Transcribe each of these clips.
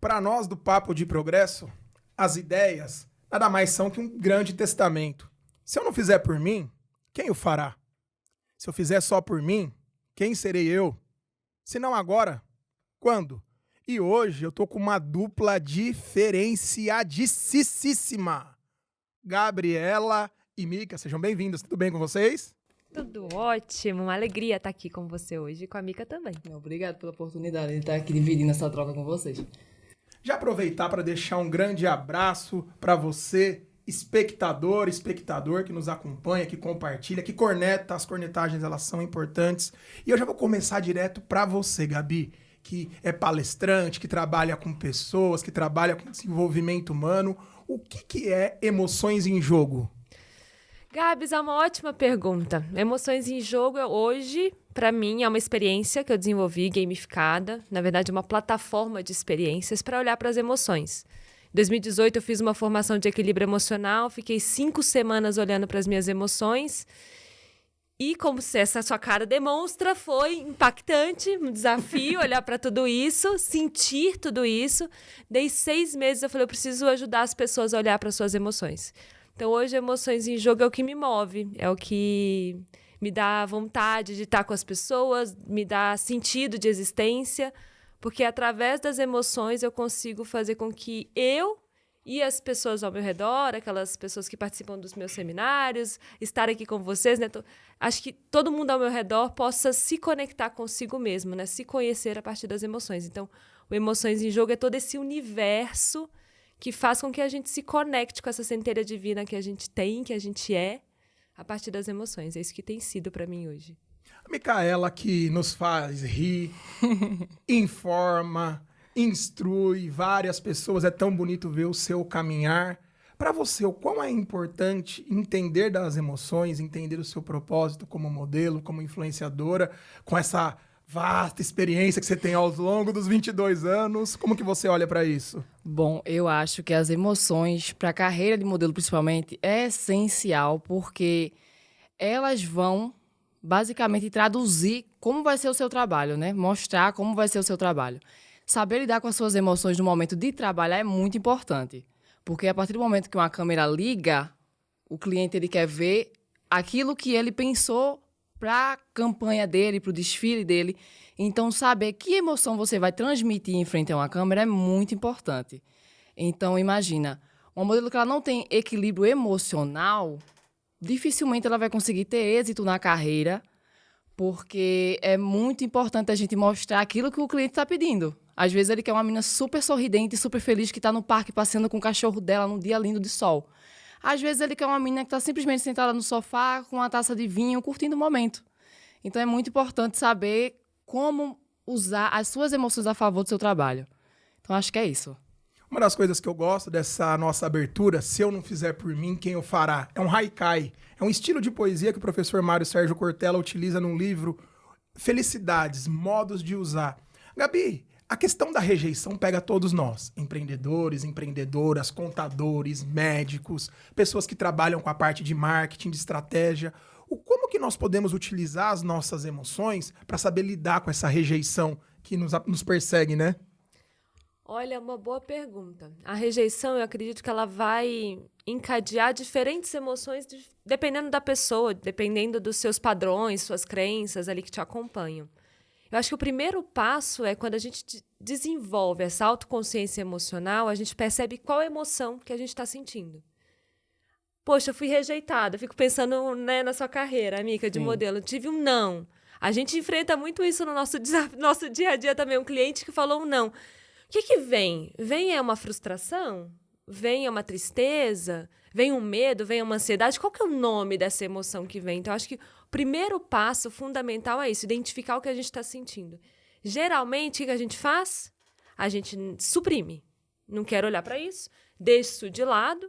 Para nós do Papo de Progresso, as ideias nada mais são que um grande testamento. Se eu não fizer por mim, quem o fará? Se eu fizer só por mim, quem serei eu? Se não agora, quando? E hoje eu tô com uma dupla diferenciadíssima. Gabriela e Mica, sejam bem-vindos. Tudo bem com vocês? Tudo ótimo, uma alegria estar aqui com você hoje e com a Mica também. Obrigado pela oportunidade de estar aqui dividindo essa troca com vocês. Já aproveitar para deixar um grande abraço para você, espectador que nos acompanha, que compartilha, que corneta. As cornetagens, elas são importantes. E eu já vou começar direto para você, Gabi, que é palestrante, que trabalha com pessoas, que trabalha com desenvolvimento humano. O que é emoções em jogo? Gabs, é uma ótima pergunta. Emoções em jogo, hoje, para mim, é uma experiência que eu desenvolvi, gamificada. Na verdade, uma plataforma de experiências para olhar para as emoções. Em 2018, eu fiz uma formação de equilíbrio emocional, fiquei 5 semanas olhando para as minhas emoções. E, como essa sua cara demonstra, foi impactante, um desafio olhar para tudo isso, sentir tudo isso. Dei 6 meses, eu falei, eu preciso ajudar as pessoas a olhar para suas emoções. Então, hoje, emoções em jogo é o que me move, é o que me dá vontade de estar com as pessoas, me dá sentido de existência, porque através das emoções eu consigo fazer com que eu e as pessoas ao meu redor, aquelas pessoas que participam dos meus seminários, estar aqui com vocês, né? Acho que todo mundo ao meu redor possa se conectar consigo mesmo, né? Se conhecer a partir das emoções. Então, o Emoções em Jogo é todo esse universo que faz com que a gente se conecte com essa centelha divina que a gente tem, que a gente é, a partir das emoções. É isso que tem sido para mim hoje. A Micaela que nos faz rir, informa, instrui várias pessoas. É tão bonito ver o seu caminhar. Para você, o quão é importante entender das emoções, entender o seu propósito como modelo, como influenciadora, com essa vasta experiência que você tem ao longo dos 22 anos. Como que você olha para isso? Bom, eu acho que as emoções, para a carreira de modelo principalmente, é essencial, porque elas vão basicamente traduzir como vai ser o seu trabalho, né? Mostrar como vai ser o seu trabalho. Saber lidar com as suas emoções no momento de trabalhar é muito importante, porque a partir do momento que uma câmera liga, o cliente ele quer ver aquilo que ele pensou para a campanha dele, para o desfile dele. Então, saber que emoção você vai transmitir em frente a uma câmera é muito importante. Então, imagina, uma modelo que ela não tem equilíbrio emocional, dificilmente ela vai conseguir ter êxito na carreira, porque é muito importante a gente mostrar aquilo que o cliente está pedindo. Às vezes ele quer uma menina super sorridente, super feliz, que está no parque passeando com o cachorro dela num dia lindo de sol. Às vezes ele quer uma menina que está simplesmente sentada no sofá com uma taça de vinho, curtindo o momento. Então é muito importante saber como usar as suas emoções a favor do seu trabalho. Então acho que é isso. Uma das coisas que eu gosto dessa nossa abertura, se eu não fizer por mim, quem o fará? É um haikai. É um estilo de poesia que o professor Mário Sérgio Cortella utiliza num livro Felicidades, Modos de Usar. Gabi, a questão da rejeição pega todos nós, empreendedores, empreendedoras, contadores, médicos, pessoas que trabalham com a parte de marketing, de estratégia. Como que nós podemos utilizar as nossas emoções para saber lidar com essa rejeição que nos persegue, né? Olha, uma boa pergunta. A rejeição, eu acredito que ela vai encadear diferentes emoções dependendo da pessoa, dependendo dos seus padrões, suas crenças ali que te acompanham. Eu acho que o primeiro passo é quando a gente desenvolve essa autoconsciência emocional, a gente percebe qual emoção que a gente está sentindo. Poxa, eu fui rejeitada. Eu fico pensando, né, na sua carreira, Mica, de modelo. Tive um não. A gente enfrenta muito isso no nosso dia a dia também. Um cliente que falou um não. O que vem? Vem uma frustração? Vem uma tristeza? Vem um medo? Vem uma ansiedade? Qual que é o nome dessa emoção que vem? Então, acho que o primeiro passo fundamental é isso, identificar o que a gente está sentindo. Geralmente, o que a gente faz? A gente suprime. Não quero olhar para isso, deixo isso de lado,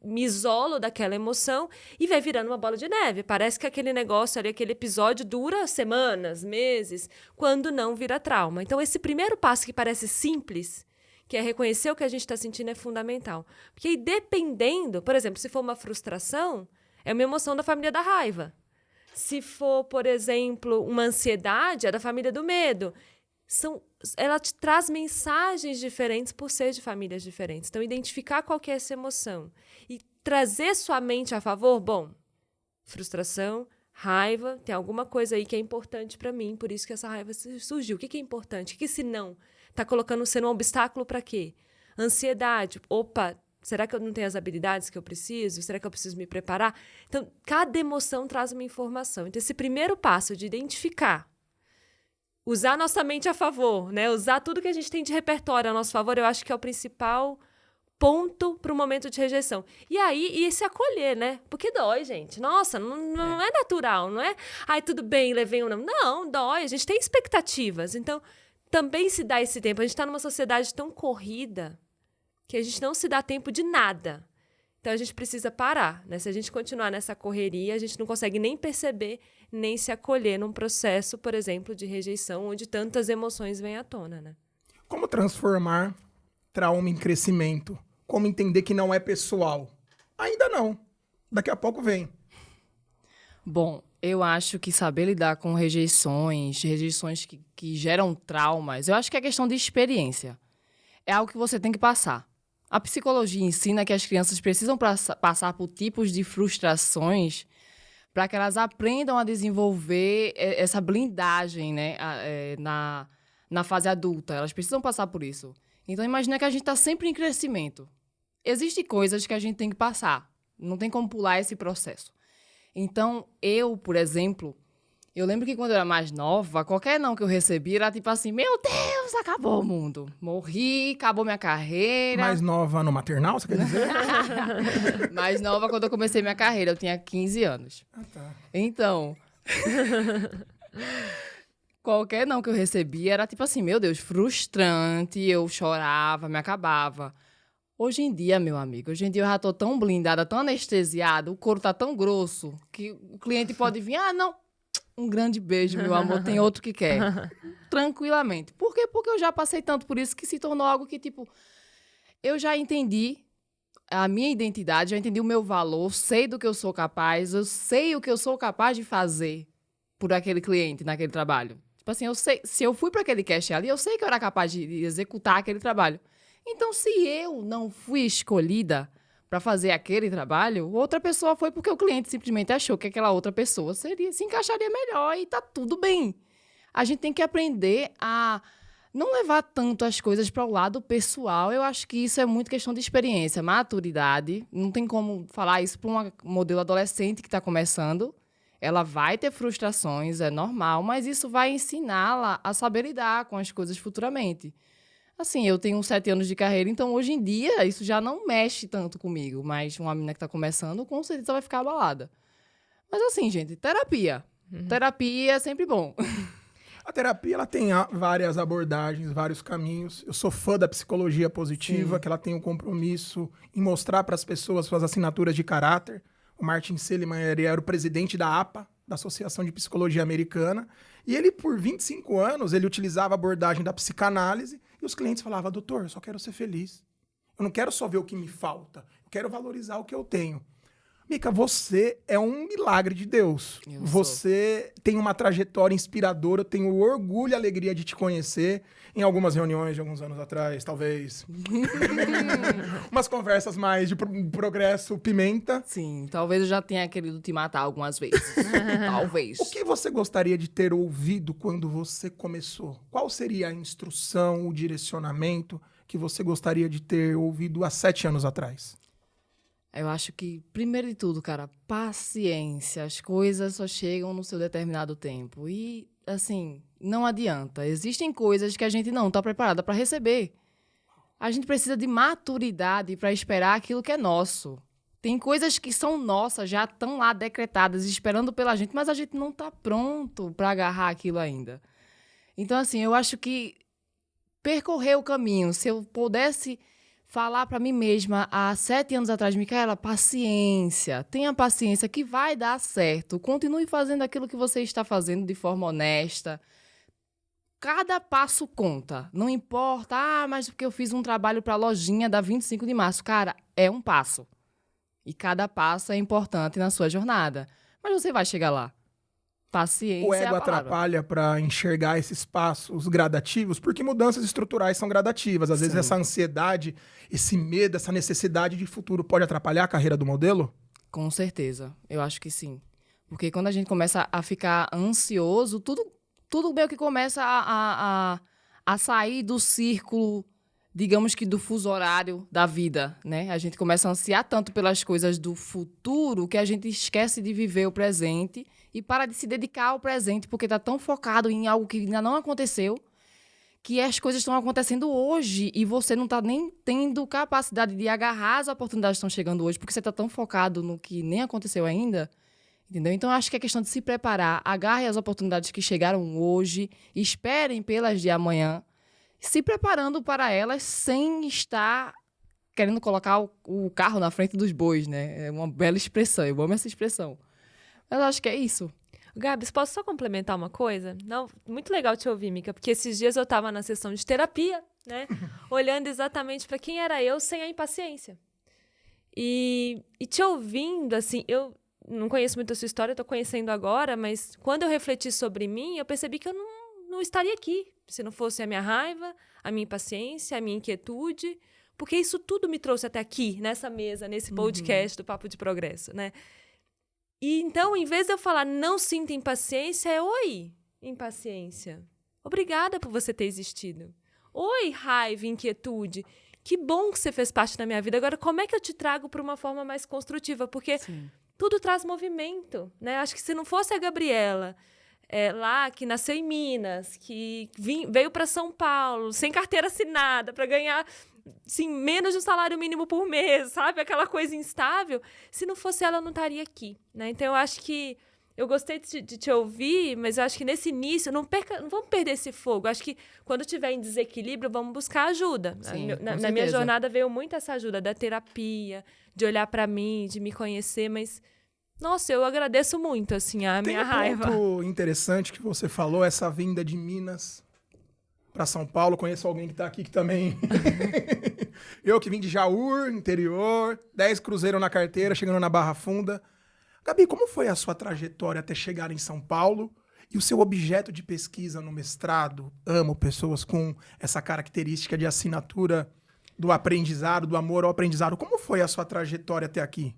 me isolo daquela emoção e vai virando uma bola de neve. Parece que aquele negócio ali, aquele episódio dura semanas, meses, quando não vira trauma. Então, esse primeiro passo que parece simples, que é reconhecer o que a gente está sentindo, é fundamental. Porque aí, dependendo, por exemplo, se for uma frustração, é uma emoção da família da raiva. Se for, por exemplo, uma ansiedade, é da família do medo. São ela te traz mensagens diferentes por ser de famílias diferentes. Então, identificar qual que é essa emoção e trazer sua mente a favor, bom, frustração, raiva, tem alguma coisa aí que é importante para mim, por isso que essa raiva surgiu. O que é importante? O que esse não está colocando sendo um obstáculo para quê? Ansiedade. Opa, será que eu não tenho as habilidades que eu preciso? Será que eu preciso me preparar? Então, cada emoção traz uma informação. Então, esse primeiro passo de identificar, usar nossa mente a favor, né? Usar tudo que a gente tem de repertório a nosso favor, eu acho que é o principal ponto para o momento de rejeição. E aí, e se acolher, né? Porque dói, gente. Nossa, não é natural, não é? Ai, tudo bem, levei um não. Não, dói. A gente tem expectativas. Então, também se dá esse tempo. A gente está numa sociedade tão corrida que a gente não se dá tempo de nada. Então, a gente precisa parar, né? Se a gente continuar nessa correria, a gente não consegue nem perceber, nem se acolher num processo, por exemplo, de rejeição, onde tantas emoções vêm à tona, né? Como transformar trauma em crescimento? Como entender que não é pessoal? Ainda não. Daqui a pouco vem. Bom, eu acho que saber lidar com rejeições que geram traumas, eu acho que é questão de experiência. É algo que você tem que passar. A psicologia ensina que as crianças precisam passar por tipos de frustrações para que elas aprendam a desenvolver essa blindagem, né, na fase adulta. Elas precisam passar por isso. Então, imagina que a gente está sempre em crescimento. Existem coisas que a gente tem que passar. Não tem como pular esse processo. Então, eu, por exemplo, eu lembro que quando eu era mais nova, qualquer não que eu recebi era tipo assim, meu Deus, acabou o mundo. Morri, acabou minha carreira. Mais nova no maternal, você quer dizer? Mais nova quando eu comecei minha carreira, eu tinha 15 anos. Ah, tá. Então, qualquer não que eu recebi era tipo assim, meu Deus, frustrante, eu chorava, me acabava. Hoje em dia, meu amigo, hoje em dia eu já tô tão blindada, tão anestesiada, o couro tá tão grosso, que o cliente pode vir, não, um grande beijo, meu amor, tem outro que quer. Tranquilamente. Por quê? Porque eu já passei tanto por isso que se tornou algo que, tipo, eu já entendi a minha identidade, já entendi o meu valor, sei do que eu sou capaz, eu sei o que eu sou capaz de fazer por aquele cliente naquele trabalho. Tipo assim, eu sei, se eu fui para aquele cash ali, eu sei que eu era capaz de executar aquele trabalho. Então, se eu não fui escolhida para fazer aquele trabalho, outra pessoa foi porque o cliente simplesmente achou que aquela outra pessoa se encaixaria melhor e tá tudo bem. A gente tem que aprender a não levar tanto as coisas para o lado pessoal. Eu acho que isso é muito questão de experiência, maturidade. Não tem como falar isso para uma modelo adolescente que está começando. Ela vai ter frustrações, é normal, mas isso vai ensiná-la a saber lidar com as coisas futuramente. Assim, eu tenho 7 anos de carreira, então hoje em dia isso já não mexe tanto comigo. Mas uma menina que está começando, com certeza vai ficar abalada. Mas assim, gente, terapia. Terapia é sempre bom. A terapia ela tem várias abordagens, vários caminhos. Eu sou fã da psicologia positiva, que ela tem um compromisso em mostrar para as pessoas suas assinaturas de caráter. O Martin Seligman ele era o presidente da APA, da Associação de Psicologia Americana, e ele, por 25 anos, ele utilizava a abordagem da psicanálise, e os clientes falavam, doutor, eu só quero ser feliz. Eu não quero só ver o que me falta, eu quero valorizar o que eu tenho. Mica, você é um milagre de Deus. Você tem uma trajetória inspiradora, eu tenho orgulho e alegria de te conhecer. Em algumas reuniões de alguns anos atrás, talvez. Umas conversas mais de progresso pimenta. Sim, talvez eu já tenha querido te matar algumas vezes. Talvez. O que você gostaria de ter ouvido quando você começou? Qual seria a instrução, o direcionamento que você gostaria de ter ouvido há 7 anos atrás? Eu acho que, primeiro de tudo, cara, paciência. As coisas só chegam no seu determinado tempo. E, assim, não adianta. Existem coisas que a gente não está preparada para receber. A gente precisa de maturidade para esperar aquilo que é nosso. Tem coisas que são nossas, já estão lá decretadas, esperando pela gente, mas a gente não está pronto para agarrar aquilo ainda. Então, assim, eu acho que percorrer o caminho, se eu pudesse falar para mim mesma há 7 anos atrás, Micaela, paciência, tenha paciência que vai dar certo. Continue fazendo aquilo que você está fazendo de forma honesta. Cada passo conta. Não importa, mas porque eu fiz um trabalho para a lojinha da 25 de março. Cara, é um passo. E cada passo é importante na sua jornada. Mas você vai chegar lá. Paciência O é ego a palavra. atrapalha para enxergar esses passos gradativos, porque mudanças estruturais são gradativas. Às vezes Sim. essa ansiedade, esse medo, essa necessidade de futuro pode atrapalhar a carreira do modelo? Com certeza, eu acho que sim. Porque quando a gente começa a ficar ansioso, tudo meio que começa a sair do círculo, digamos que do fuso horário da vida, né? A gente começa a ansiar tanto pelas coisas do futuro que a gente esquece de viver o presente e para de se dedicar ao presente, porque está tão focado em algo que ainda não aconteceu, que as coisas estão acontecendo hoje e você não está nem tendo capacidade de agarrar as oportunidades que estão chegando hoje, porque você está tão focado no que nem aconteceu ainda, entendeu? Então, acho que é questão de se preparar, agarre as oportunidades que chegaram hoje, esperem pelas de amanhã, se preparando para elas sem estar querendo colocar o carro na frente dos bois, né? É uma bela expressão, eu amo essa expressão. Mas eu acho que é isso. Gabs, posso só complementar uma coisa? Não, muito legal te ouvir, Mica, porque esses dias eu estava na sessão de terapia, né? Olhando exatamente para quem era eu sem a impaciência. E te ouvindo, assim, eu não conheço muito a sua história, estou conhecendo agora, mas quando eu refleti sobre mim, eu percebi que eu não estaria aqui se não fosse a minha raiva, a minha impaciência, a minha inquietude, porque isso tudo me trouxe até aqui, nessa mesa, nesse podcast do Papo de Progresso, né? E então, em vez de eu falar não sinta impaciência, é oi, impaciência. Obrigada por você ter existido. Oi, raiva, inquietude. Que bom que você fez parte da minha vida. Agora, como é que eu te trago para uma forma mais construtiva? Porque tudo traz movimento, né? Acho que se não fosse a Gabriela lá, que nasceu em Minas, que veio para São Paulo, sem carteira assinada, para ganhar assim, menos de um salário mínimo por mês, sabe? Aquela coisa instável. Se não fosse ela, eu não estaria aqui, né? Então, eu acho que eu gostei de te ouvir, mas eu acho que nesse início, não vamos perder esse fogo. Eu acho que quando tiver em desequilíbrio, vamos buscar ajuda. Sim, na minha jornada veio muito essa ajuda da terapia, de olhar para mim, de me conhecer, mas nossa, eu agradeço muito, assim, a minha raiva. Tem um ponto interessante que você falou, essa vinda de Minas para São Paulo. Conheço alguém que tá aqui que também... Eu que vim de Jaú, interior, 10 cruzeiros na carteira, chegando na Barra Funda. Gabi, como foi a sua trajetória até chegar em São Paulo e o seu objeto de pesquisa no mestrado? Amo pessoas com essa característica de assinatura do aprendizado, do amor ao aprendizado. Como foi a sua trajetória até aqui?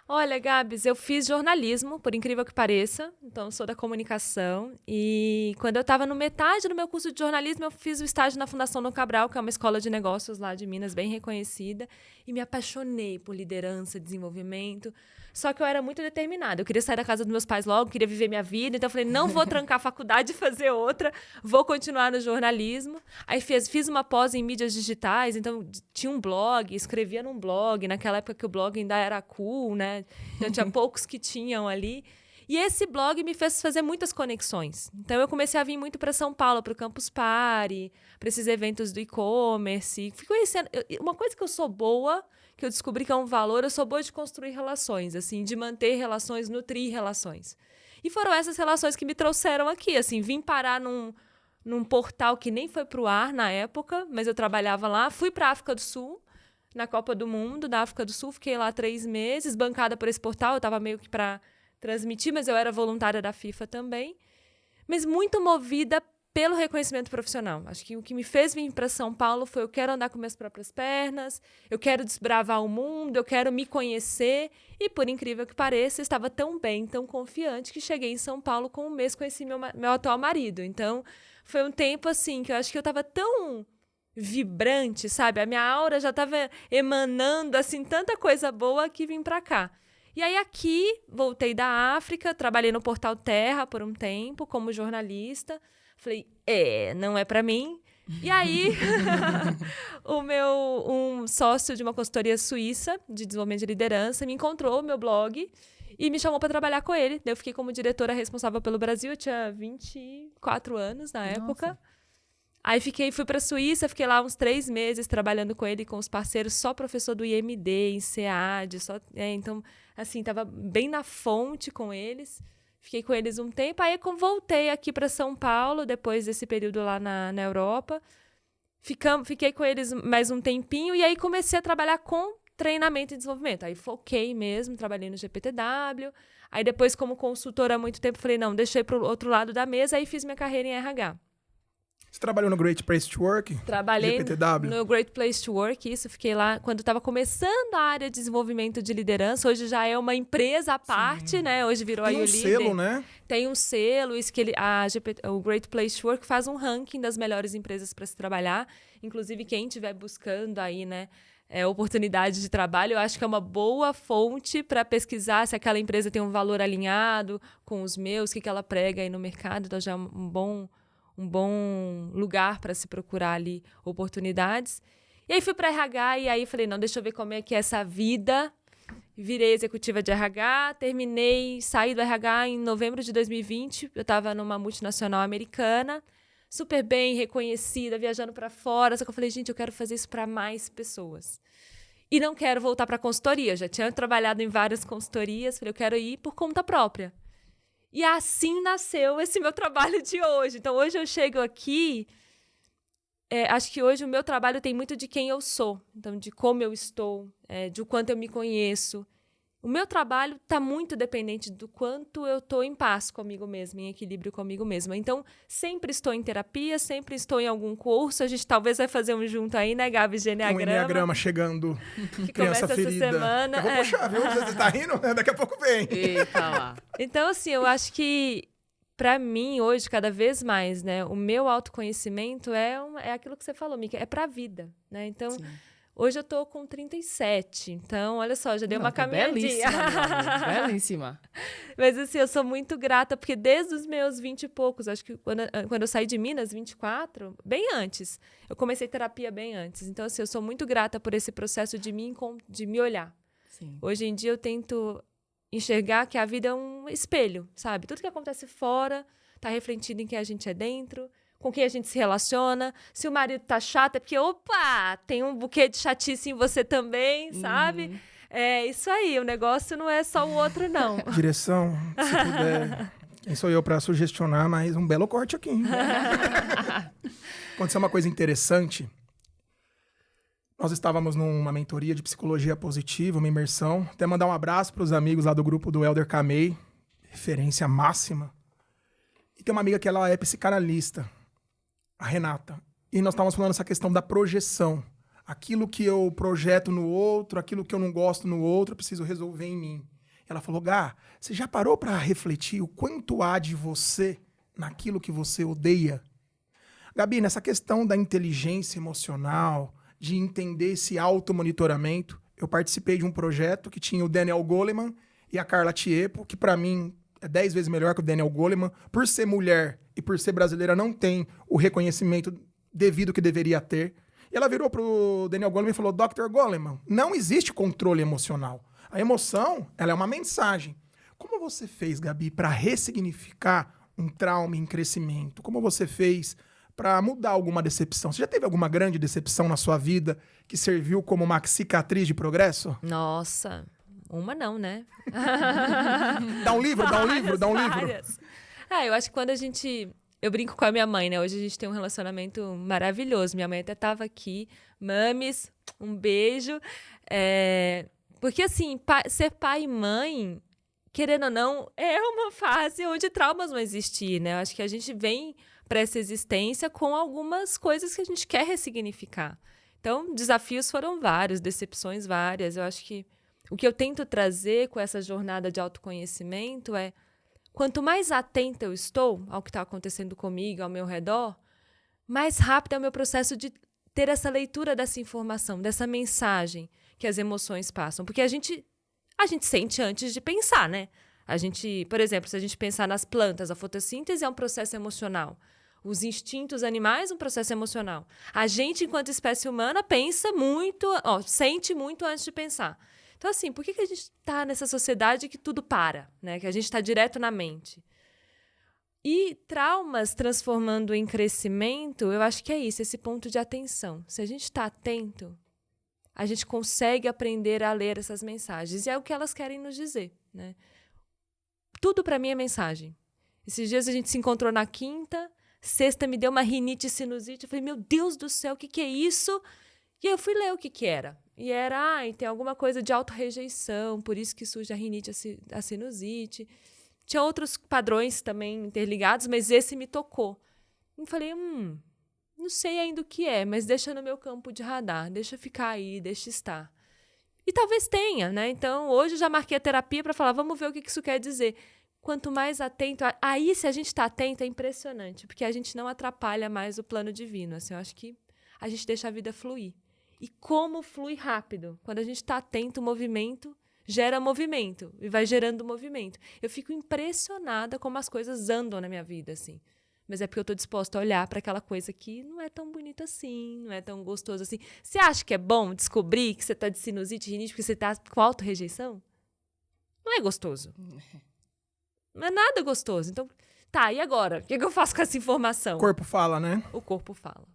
Olha, Gabs, eu fiz jornalismo, por incrível que pareça. Então, eu sou da comunicação. E quando eu estava no metade do meu curso de jornalismo, eu fiz o estágio na Fundação Dom Cabral, que é uma escola de negócios lá de Minas, bem reconhecida. E me apaixonei por liderança, desenvolvimento. Só que eu era muito determinada. Eu queria sair da casa dos meus pais logo, queria viver minha vida. Então, eu falei, não vou trancar a faculdade e fazer outra. Vou continuar no jornalismo. Aí fiz uma pós em mídias digitais. Então, tinha um blog, escrevia num blog. Naquela época que o blog ainda era cool, né? Então, tinha poucos que tinham ali. E esse blog me fez fazer muitas conexões. Então, eu comecei a vir muito para São Paulo, para o Campus Party, para esses eventos do e-commerce. Fui conhecendo... Uma coisa que eu sou boa, que eu descobri que é um valor, eu sou boa de construir relações, assim, de manter relações, nutrir relações. E foram essas relações que me trouxeram aqui, assim, vim parar num portal que nem foi pro ar na época, mas eu trabalhava lá, fui para a África do Sul, na Copa do Mundo da África do Sul, fiquei lá 3 meses, bancada por esse portal, eu estava meio que para transmitir, mas eu era voluntária da FIFA também, mas muito movida pelo reconhecimento profissional. Acho que o que me fez vir para São Paulo foi eu quero andar com minhas próprias pernas, eu quero desbravar o mundo, eu quero me conhecer, e por incrível que pareça, eu estava tão bem, tão confiante, que cheguei em São Paulo com um mês conheci meu atual marido. Então, foi um tempo assim, que eu acho que eu estava tão vibrante, sabe? A minha aura já estava emanando, assim, tanta coisa boa que vim para cá. E aí aqui, voltei da África, trabalhei no Portal Terra por um tempo, como jornalista. Falei, não é para mim. E aí, um sócio de uma consultoria suíça de desenvolvimento de liderança me encontrou no meu blog e me chamou para trabalhar com ele. Eu fiquei como diretora responsável pelo Brasil, eu tinha 24 anos na época. Nossa. Aí fui para a Suíça, fiquei lá uns 3 meses trabalhando com ele, com os parceiros, só professor do IMD, em SEAD, então, assim, estava bem na fonte com eles. Fiquei com eles um tempo, aí voltei aqui para São Paulo, depois desse período lá na Europa. Fiquei com eles mais um tempinho, e aí comecei a trabalhar com treinamento e desenvolvimento. Aí foquei mesmo, trabalhei no GPTW. Aí depois, como consultora há muito tempo, falei, não, deixei para o outro lado da mesa, aí fiz minha carreira em RH. Você trabalhou no Great Place to Work? Trabalhei GPTW? no Great Place to Work, isso, fiquei lá quando estava começando a área de desenvolvimento de liderança. Hoje já é uma empresa à parte, né? Hoje virou aí o líder. Tem um selo, né? Tem um selo, isso que o Great Place to Work faz um ranking das melhores empresas para se trabalhar. Inclusive, quem estiver buscando aí, né, oportunidade de trabalho, eu acho que é uma boa fonte para pesquisar se aquela empresa tem um valor alinhado com os meus, o que ela prega aí no mercado. Então, já é um bom lugar para se procurar ali oportunidades. E aí fui para RH e aí falei, não, deixa eu ver como é que é essa vida. Virei executiva de RH, saí do RH em novembro de 2020. Eu estava numa multinacional americana, super bem reconhecida, viajando para fora. Só que eu falei, gente, eu quero fazer isso para mais pessoas. E não quero voltar para consultoria. Eu já tinha trabalhado em várias consultorias. Falei, eu quero ir por conta própria. E assim nasceu esse meu trabalho de hoje. Então, hoje eu chego aqui... acho que hoje o meu trabalho tem muito de quem eu sou. Então, de como eu estou, de o quanto eu me conheço. O meu trabalho está muito dependente do quanto eu estou em paz comigo mesma, em equilíbrio comigo mesma. Então, sempre estou em terapia, sempre estou em algum curso. A gente talvez vai fazer um junto aí, né, Gabi? De Enneagrama. Um Enneagrama chegando. Que Criança começa ferida. essa semana. Eu vou puxar, viu? Você tá rindo? Daqui a pouco vem. Eita lá. Então, assim, eu acho que, para mim, hoje, cada vez mais, né, o meu autoconhecimento é aquilo que você falou, Mica, é pra vida, né? Então, Sim. hoje eu tô com 37, então, olha só, já dei uma caminhadinha. Belíssima. Belíssima. Mas, assim, eu sou muito grata, porque desde os meus 20 e poucos, acho que quando eu saí de Minas, 24, bem antes, eu comecei terapia bem antes. Então, assim, eu sou muito grata por esse processo de me olhar. Sim. Hoje em dia, eu tento enxergar que a vida é um espelho, sabe? Tudo que acontece fora tá refletindo em quem a gente é dentro, com quem a gente se relaciona. Se o marido tá chato, é porque, opa, tem um buquê de chatice em você também, sabe? É isso aí, o negócio não é só o outro, não. Direção, se puder. Quem sou eu para sugestionar, mas um belo corte aqui, hein? Aconteceu uma coisa interessante. Nós estávamos numa mentoria de psicologia positiva, uma imersão. Até mandar um abraço para os amigos lá do grupo do Elder Camei, referência máxima. E tem uma amiga que ela é psicanalista, a Renata. E nós estávamos falando essa questão da projeção. Aquilo que eu projeto no outro, aquilo que eu não gosto no outro, eu preciso resolver em mim. Ela falou, Gá, você já parou para refletir o quanto há de você naquilo que você odeia? Gabi, nessa questão da inteligência emocional, de entender esse automonitoramento, eu participei de um projeto que tinha o Daniel Goleman e a Carla Tiepo, que para mim é 10 vezes melhor que o Daniel Goleman. Por ser mulher e por ser brasileira, não tem o reconhecimento devido que deveria ter. E ela virou pro Daniel Goleman e falou, Dr. Goleman, não existe controle emocional. A emoção, ela é uma mensagem. Como você fez, Gabi, para ressignificar um trauma em crescimento? Como você fez para mudar alguma decepção? Você já teve alguma grande decepção na sua vida que serviu como uma cicatriz de progresso? Nossa, uma não, né? Dá um livro. Várias. Eu acho que quando a gente... Eu brinco com a minha mãe, né? Hoje a gente tem um relacionamento maravilhoso. Minha mãe até estava aqui. Mames, um beijo. Porque, assim, ser pai e mãe, querendo ou não, é uma fase onde traumas vão existir, né? Eu acho que a gente vem para essa existência com algumas coisas que a gente quer ressignificar. Então, desafios foram vários, decepções várias. Eu acho que o que eu tento trazer com essa jornada de autoconhecimento é quanto mais atenta eu estou ao que está acontecendo comigo, ao meu redor, mais rápido é o meu processo de ter essa leitura dessa informação, dessa mensagem que as emoções passam. Porque a gente sente antes de pensar, né? A gente, por exemplo, se a gente pensar nas plantas, a fotossíntese é um processo emocional. Os instintos animais, um processo emocional. A gente, enquanto espécie humana, pensa muito, sente muito antes de pensar. Então, assim, por que a gente está nessa sociedade que tudo para, né? Que a gente está direto na mente? E traumas transformando em crescimento, eu acho que é isso, esse ponto de atenção. Se a gente está atento, a gente consegue aprender a ler essas mensagens. E é o que elas querem nos dizer, né? Tudo para mim é mensagem. Esses dias a gente se encontrou na quinta, sexta me deu uma rinite e sinusite. Eu falei, meu Deus do céu, o que é isso? E aí eu fui ler o que era. E era, tem alguma coisa de autorrejeição, por isso que surge a rinite, a sinusite. Tinha outros padrões também interligados, mas esse me tocou. Eu falei, não sei ainda o que é, mas deixa no meu campo de radar, deixa ficar aí, deixa estar. E talvez tenha, né? Então, hoje eu já marquei a terapia para falar, vamos ver o que isso quer dizer. Quanto mais atento... Aí, se a gente está atento, é impressionante, porque a gente não atrapalha mais o plano divino. Assim, eu acho que a gente deixa a vida fluir. E como flui rápido. Quando a gente está atento, o movimento gera movimento e vai gerando movimento. Eu fico impressionada como as coisas andam na minha vida, assim. Mas é porque eu estou disposta a olhar para aquela coisa que não é tão bonita assim, não é tão gostoso assim. Você acha que é bom descobrir que você está de sinusite, rinite, porque você está com autorrejeição? Não é gostoso. Não é nada gostoso. Então, tá, e agora? O que eu faço com essa informação? O corpo fala, né? O corpo fala.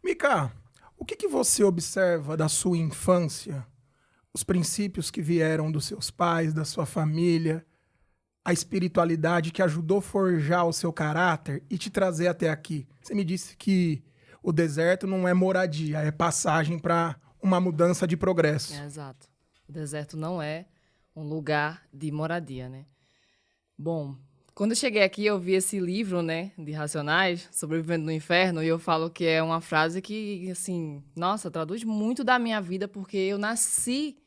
Mica, o que você observa da sua infância? Os princípios que vieram dos seus pais, da sua família, a espiritualidade que ajudou a forjar o seu caráter e te trazer até aqui. Você me disse que o deserto não é moradia, é passagem para uma mudança de progresso. Exato. O deserto não é um lugar de moradia, né? Bom, quando eu cheguei aqui, eu vi esse livro, né, de Racionais, Sobrevivendo no Inferno, e eu falo que é uma frase que, assim, nossa, traduz muito da minha vida, porque eu nasci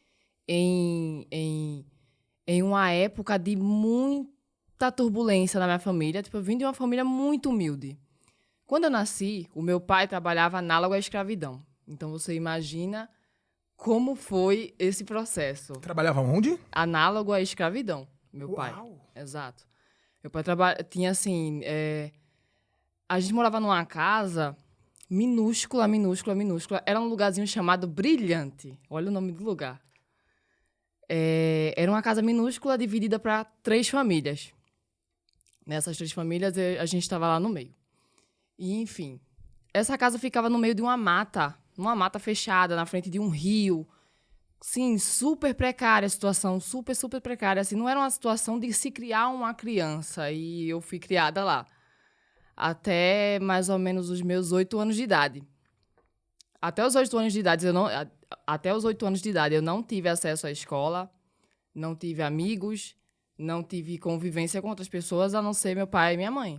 em uma época de muita turbulência na minha família. Tipo, eu vim de uma família muito humilde. Quando eu nasci, o meu pai trabalhava análogo à escravidão. Então, você imagina como foi esse processo. Trabalhava onde? Análogo à escravidão, meu Uau. pai. Exato. Meu pai tinha, assim... A gente morava numa casa minúscula. Era um lugarzinho chamado Brilhante. Olha o nome do lugar. Era uma casa minúscula dividida para 3 famílias. Nessas 3 famílias, a gente estava lá no meio. E, enfim, essa casa ficava no meio de uma mata fechada, na frente de um rio. Sim, super precária a situação, super precária. Assim, não era uma situação de se criar uma criança, e eu fui criada lá. Até mais ou menos os meus 8 anos de idade. Até os 8 anos de idade, eu não tive acesso à escola, não tive amigos, não tive convivência com outras pessoas, a não ser meu pai e minha mãe.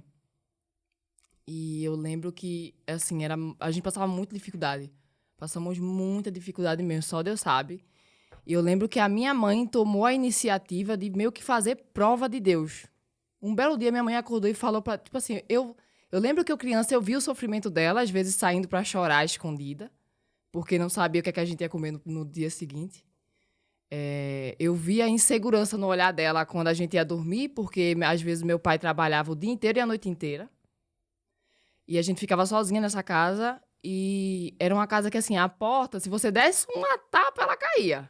E eu lembro que, assim, a gente passava muita dificuldade. Passamos muita dificuldade mesmo, só Deus sabe. E eu lembro que a minha mãe tomou a iniciativa de meio que fazer prova de Deus. Um belo dia, minha mãe acordou e falou pra... Tipo assim, eu lembro que eu criança, eu vi o sofrimento dela, às vezes saindo pra chorar escondida, porque não sabia o que a gente ia comer no dia seguinte. Eu via a insegurança no olhar dela quando a gente ia dormir, porque às vezes meu pai trabalhava o dia inteiro e a noite inteira. E a gente ficava sozinha nessa casa, e era uma casa que, assim, a porta, se você desse uma tapa, ela caía.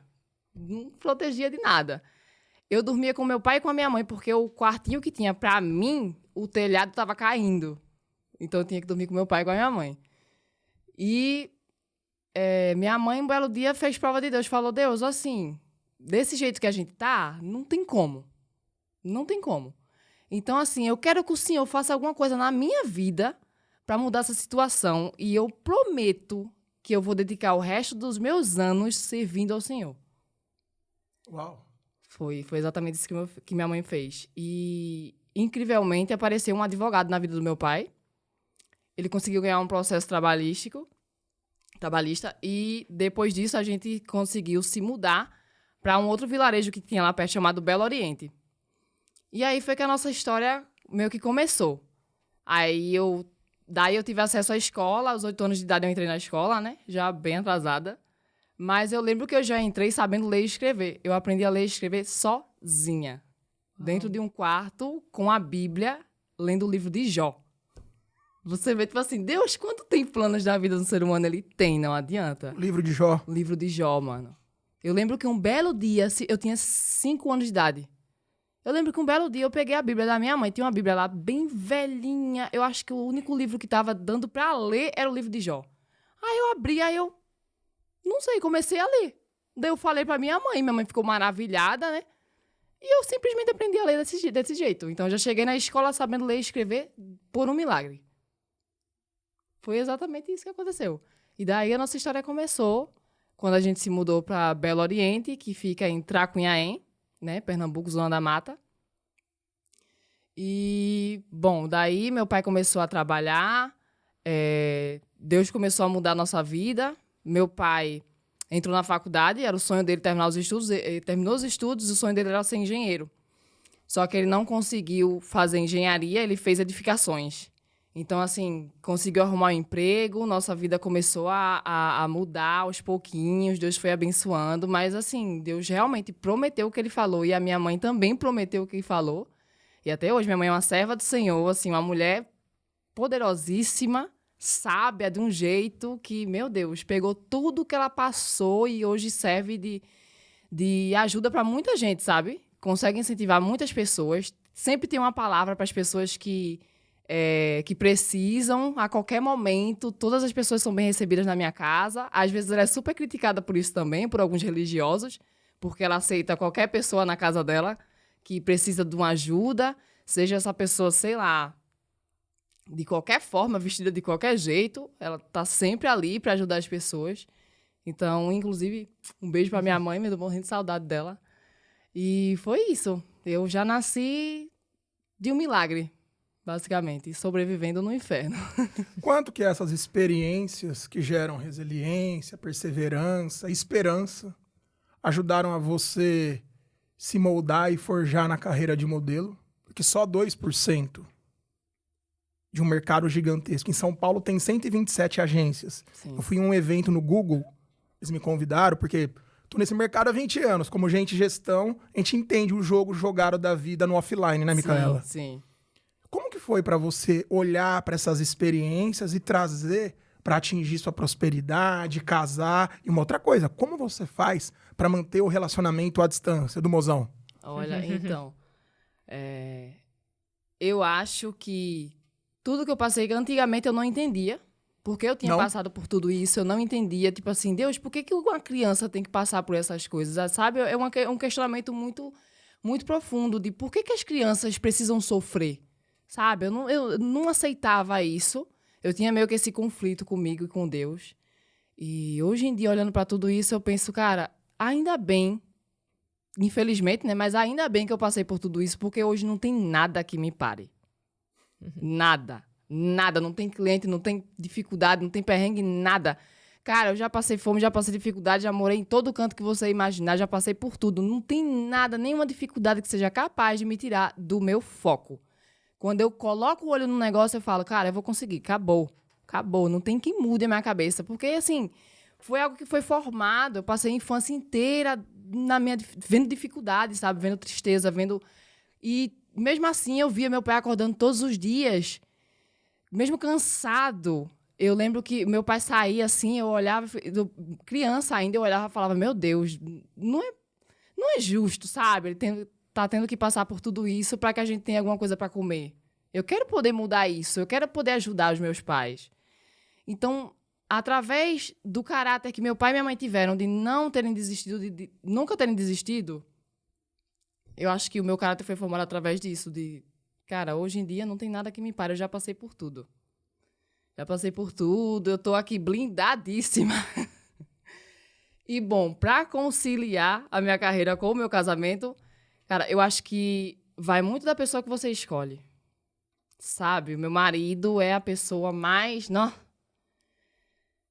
Não protegia de nada. Eu dormia com meu pai e com a minha mãe, porque o quartinho que tinha pra mim, o telhado estava caindo. Então eu tinha que dormir com meu pai e com a minha mãe. E minha mãe, um belo dia, fez prova de Deus. Falou, Deus, assim, desse jeito que a gente tá, não tem como. Não tem como. Então, assim, eu quero que o Senhor faça alguma coisa na minha vida para mudar essa situação. E eu prometo que eu vou dedicar o resto dos meus anos servindo ao Senhor. Uau. Foi exatamente isso que minha mãe fez. E, incrivelmente, apareceu um advogado na vida do meu pai. Ele conseguiu ganhar um processo trabalhista, e depois disso a gente conseguiu se mudar para um outro vilarejo que tinha lá perto, chamado Belo Oriente. E aí foi que a nossa história meio que começou. Daí eu tive acesso à escola, aos 8 anos de idade eu entrei na escola, né? Já bem atrasada. Mas eu lembro que eu já entrei sabendo ler e escrever. Eu aprendi a ler e escrever sozinha. Dentro de um quarto, com a Bíblia, lendo o livro de Jó. Você vê, tipo assim, Deus, quanto tem planos na vida do ser humano? Ele tem, não adianta. O livro de Jó. O livro de Jó, mano. Eu lembro que um belo dia, eu tinha 5 anos de idade. Eu lembro que um belo dia eu peguei a Bíblia da minha mãe. Tinha uma Bíblia lá bem velhinha. Eu acho que o único livro que tava dando pra ler era o livro de Jó. Aí eu abri, não sei, comecei a ler. Daí eu falei pra minha mãe ficou maravilhada, né? E eu simplesmente aprendi a ler desse jeito. Então eu já cheguei na escola sabendo ler e escrever por um milagre. Foi exatamente isso que aconteceu. E daí a nossa história começou quando a gente se mudou para Belo Oriente, que fica em Tracunhaém, né, Pernambuco, Zona da Mata. E, bom, daí meu pai começou a trabalhar, Deus começou a mudar a nossa vida. Meu pai entrou na faculdade, era o sonho dele terminar os estudos, ele terminou os estudos, o sonho dele era ser engenheiro. Só que ele não conseguiu fazer engenharia, ele fez edificações. Então, assim, conseguiu arrumar um emprego, nossa vida começou a mudar aos pouquinhos, Deus foi abençoando, mas, assim, Deus realmente prometeu o que ele falou, e a minha mãe também prometeu o que ele falou. E até hoje, minha mãe é uma serva do Senhor, assim, uma mulher poderosíssima, sábia, de um jeito que, meu Deus, pegou tudo que ela passou e hoje serve de ajuda para muita gente, sabe? Consegue incentivar muitas pessoas. Sempre tem uma palavra para as pessoas que precisam, a qualquer momento. Todas as pessoas são bem recebidas na minha casa. Às vezes ela é super criticada por isso também, por alguns religiosos, porque ela aceita qualquer pessoa na casa dela que precisa de uma ajuda, seja essa pessoa, sei lá, de qualquer forma, vestida de qualquer jeito, ela tá sempre ali para ajudar as pessoas. Então, inclusive, um beijo para minha mãe, me dou morrendo de saudade dela. E foi isso. Eu já nasci de um milagre, basicamente, sobrevivendo no inferno. Quanto que essas experiências que geram resiliência, perseverança, esperança, ajudaram a você se moldar e forjar na carreira de modelo? Porque só 2% de um mercado gigantesco. Em São Paulo tem 127 agências. Sim. Eu fui em um evento no Google, eles me convidaram, porque tô nesse mercado há 20 anos. Como gente de gestão, a gente entende o jogo jogado da vida no offline, né, Micaela? Sim. Como que foi para você olhar para essas experiências e trazer para atingir sua prosperidade, casar? E uma outra coisa, como você faz para manter o relacionamento à distância do mozão? Olha, então, eu acho que tudo que eu passei, que antigamente eu não entendia, porque eu tinha passado por tudo isso, eu não entendia, tipo assim, Deus, por que uma criança tem que passar por essas coisas, sabe? É um questionamento muito, muito profundo de por que as crianças precisam sofrer, sabe? Eu não aceitava isso, eu tinha meio que esse conflito comigo e com Deus. E hoje em dia, olhando para tudo isso, eu penso, cara, ainda bem, infelizmente, né? Mas ainda bem que eu passei por tudo isso, porque hoje não tem nada que me pare. Nada. Nada. Não tem cliente, não tem dificuldade, não tem perrengue, nada. Cara, eu já passei fome, já passei dificuldade, já morei em todo canto que você imaginar, já passei por tudo. Não tem nada, nenhuma dificuldade que seja capaz de me tirar do meu foco. Quando eu coloco o olho no negócio, eu falo, cara, eu vou conseguir, acabou. Acabou, não tem que mude a minha cabeça. Porque, assim, foi algo que foi formado. Eu passei a infância inteira vendo dificuldade, sabe? Vendo tristeza, vendo... E, mesmo assim, eu via meu pai acordando todos os dias, mesmo cansado. Eu lembro que meu pai saía assim, eu olhava... Criança ainda, eu olhava e falava, meu Deus, não é justo, sabe? Ele tá tendo que passar por tudo isso para que a gente tenha alguma coisa para comer. Eu quero poder mudar isso, eu quero poder ajudar os meus pais. Então, através do caráter que meu pai e minha mãe tiveram de não terem desistido, de nunca terem desistido, eu acho que o meu caráter foi formado através disso, de, cara, hoje em dia não tem nada que me pare, eu já passei por tudo. Já passei por tudo, eu tô aqui blindadíssima. E, bom, para conciliar a minha carreira com o meu casamento, cara, eu acho que vai muito da pessoa que você escolhe. Sabe? O meu marido é a pessoa mais... Não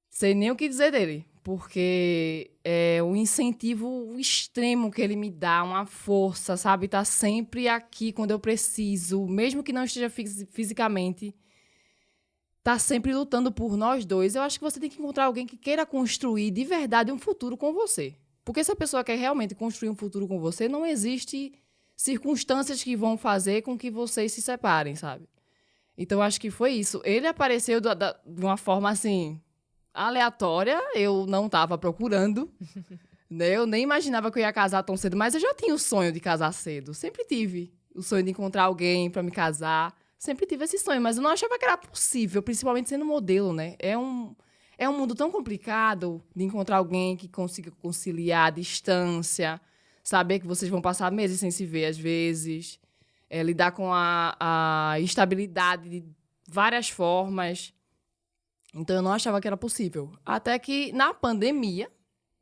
sei nem o que dizer dele, porque é um incentivo extremo que ele me dá, uma força, sabe? Tá sempre aqui quando eu preciso, mesmo que não esteja fisicamente, tá sempre lutando por nós dois. Eu acho que você tem que encontrar alguém que queira construir de verdade um futuro com você. Porque se a pessoa quer realmente construir um futuro com você, não existe circunstâncias que vão fazer com que vocês se separem, sabe? Então, eu acho que foi isso. Ele apareceu de uma forma, assim, aleatória. Eu não estava procurando. Né? Eu nem imaginava que eu ia casar tão cedo, mas eu já tinha o sonho de casar cedo. Sempre tive o sonho de encontrar alguém para me casar. Sempre tive esse sonho, mas eu não achava que era possível, principalmente sendo modelo, né? É um mundo tão complicado de encontrar alguém que consiga conciliar a distância, saber que vocês vão passar meses sem se ver, às vezes, lidar com a instabilidade de várias formas. Então, eu não achava que era possível. Até que, na pandemia,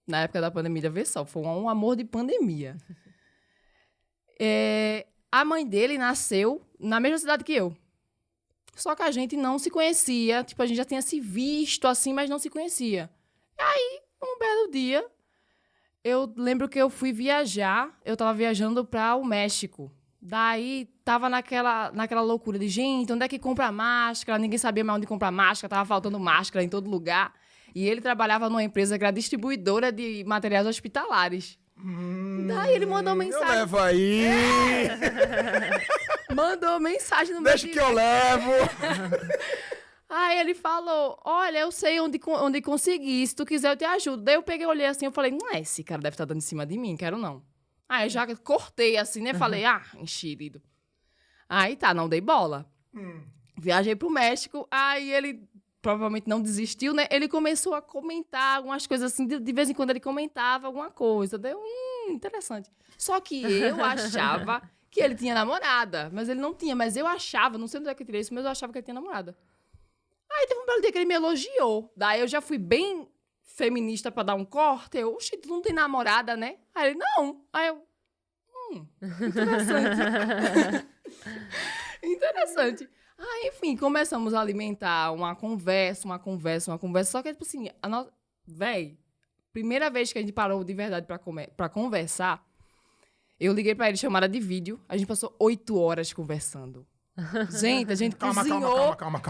na época da pandemia, vê só, foi um amor de pandemia. A mãe dele nasceu na mesma cidade que eu. Só que a gente não se conhecia. Tipo, a gente já tinha se visto assim, mas não se conhecia. Aí, um belo dia, eu lembro que eu fui viajar. Eu tava viajando para o México. Daí, tava naquela loucura de, gente, onde é que compra máscara? Ninguém sabia mais onde comprar máscara. Tava faltando máscara em todo lugar. E ele trabalhava numa empresa que era distribuidora de materiais hospitalares. Daí ele mandou mensagem. Eu levo aí. Mandou mensagem no meu Deixa que eu levo. Aí ele falou, olha, eu sei onde conseguir, se tu quiser eu te ajudo. Daí eu peguei, olhei assim, eu falei, não é, esse cara deve estar dando em cima de mim, quero não. Aí eu já cortei assim, né, falei, enxerido. Aí tá, não dei bola. Viajei pro México, aí ele provavelmente não desistiu, né, ele começou a comentar algumas coisas assim, de vez em quando ele comentava alguma coisa. Deu, interessante. Só que eu achava que ele tinha namorada, mas ele não tinha, mas eu achava, não sei onde é que eu tirei isso, mas eu achava que ele tinha namorada. Aí teve um belo dia que ele me elogiou. Daí eu já fui bem feminista pra dar um corte. Eu, oxi, tu não tem namorada, né? Aí ele, não. Aí eu, interessante. Interessante. Aí, enfim, começamos a alimentar uma conversa. Só que, tipo assim, véi, primeira vez que a gente parou de verdade pra conversar, eu liguei pra ele, chamada de vídeo. A gente passou 8 horas conversando. Gente, a gente cozinhou... Calma.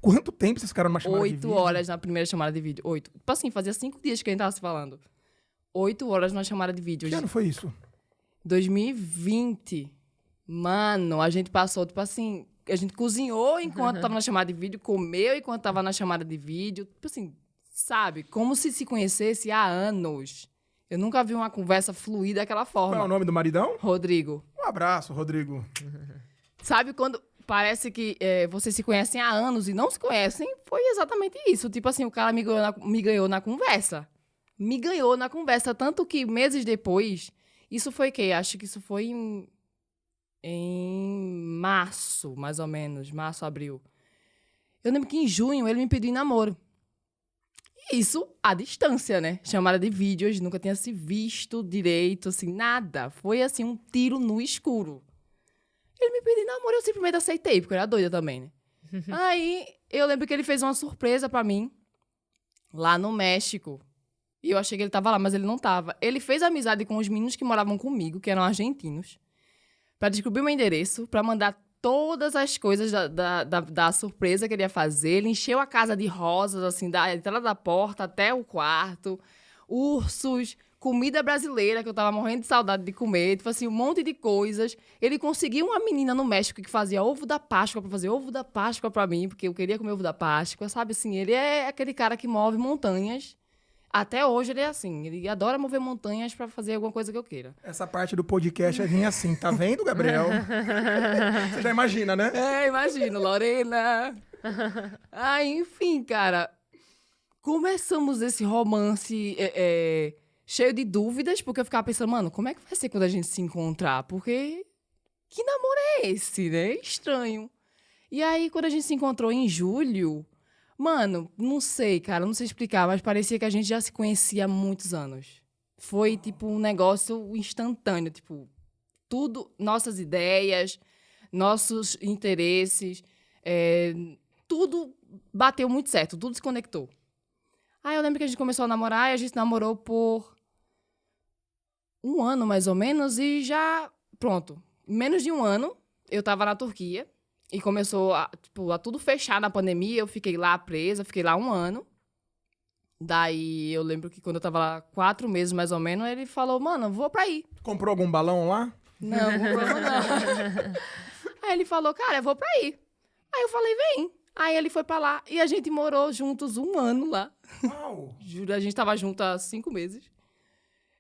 Quanto tempo vocês ficaram numa chamada de vídeo? 8 horas na primeira chamada de vídeo. 8. Tipo assim, fazia 5 dias que a gente tava se falando. 8 horas numa chamada de vídeo. Que ano foi isso? 2020. Mano, a gente passou, tipo assim... A gente cozinhou enquanto tava na chamada de vídeo, comeu enquanto tava na chamada de vídeo. Tipo assim, sabe? Como se conhecesse há anos. Eu nunca vi uma conversa fluir daquela forma. Qual é o nome do maridão? Rodrigo. Um abraço, Rodrigo. Sabe quando parece que vocês se conhecem há anos e não se conhecem? Foi exatamente isso. Tipo assim, o cara me ganhou na conversa. Me ganhou na conversa. Tanto que meses depois... Isso foi o quê? Acho que isso foi em março, mais ou menos. Março, abril. Eu lembro que em junho ele me pediu em namoro. E isso à distância, né? Chamada de vídeo. A gente nunca tinha se visto direito, assim, nada. Foi, assim, um tiro no escuro. Ele me pediu namoro, eu simplesmente aceitei, porque eu era doida também, né? Aí, eu lembro que ele fez uma surpresa pra mim, lá no México. E eu achei que ele tava lá, mas ele não tava. Ele fez amizade com os meninos que moravam comigo, que eram argentinos, pra descobrir o meu endereço, pra mandar todas as coisas da surpresa que ele ia fazer. Ele encheu a casa de rosas, assim, da entrada da porta até o quarto. Ursos... Comida brasileira, que eu tava morrendo de saudade de comer, tipo assim, um monte de coisas. Ele conseguiu uma menina no México que fazia ovo da Páscoa pra fazer ovo da Páscoa pra mim, porque eu queria comer ovo da Páscoa, sabe? Assim, ele é aquele cara que move montanhas. Até hoje ele é assim, ele adora mover montanhas pra fazer alguma coisa que eu queira. Essa parte do podcast é vir assim, tá vendo, Gabriel? Você já imagina, né? Imagino, Lorena. Enfim, cara, começamos esse romance... cheio de dúvidas, porque eu ficava pensando, mano, como é que vai ser quando a gente se encontrar? Porque que namoro é esse, né? Estranho. E aí, quando a gente se encontrou em julho, mano, não sei, cara, não sei explicar, mas parecia que a gente já se conhecia há muitos anos. Foi, tipo, um negócio instantâneo, tipo, tudo, nossas ideias, nossos interesses, tudo bateu muito certo, tudo se conectou. Aí eu lembro que a gente começou a namorar e a gente namorou por 1 ano, mais ou menos, e já... Pronto. Em menos de 1 ano, eu tava na Turquia e começou a tudo fechar na pandemia. Eu fiquei lá presa, fiquei lá 1 ano. Daí eu lembro que quando eu tava lá 4 meses, mais ou menos, ele falou, mano, vou pra aí. Comprou algum balão lá? Não, não. Aí ele falou, cara, eu vou pra aí. Aí eu falei, vem. Aí ele foi pra lá e a gente morou juntos 1 ano lá. Uau! Juro, a gente tava junto há 5 meses.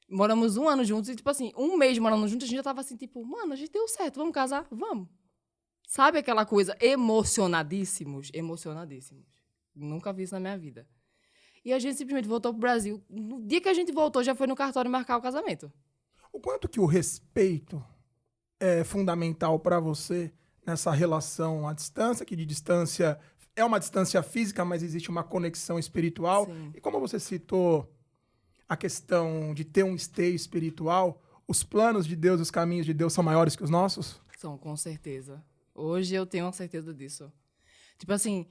Moramos 1 ano juntos e, tipo assim, 1 mês morando juntos, a gente já tava assim, tipo, mano, a gente deu certo, vamos casar? Vamos. Sabe aquela coisa? Emocionadíssimos. Nunca vi isso na minha vida. E a gente simplesmente voltou pro Brasil. No dia que a gente voltou, já foi no cartório marcar o casamento. O quanto que o respeito é fundamental pra você nessa relação à distância, que de distância é uma distância física, mas existe uma conexão espiritual. Sim. E como você citou a questão de ter um esteio espiritual, os planos de Deus, os caminhos de Deus são maiores que os nossos? São, com certeza. Hoje eu tenho uma certeza disso. Tipo assim,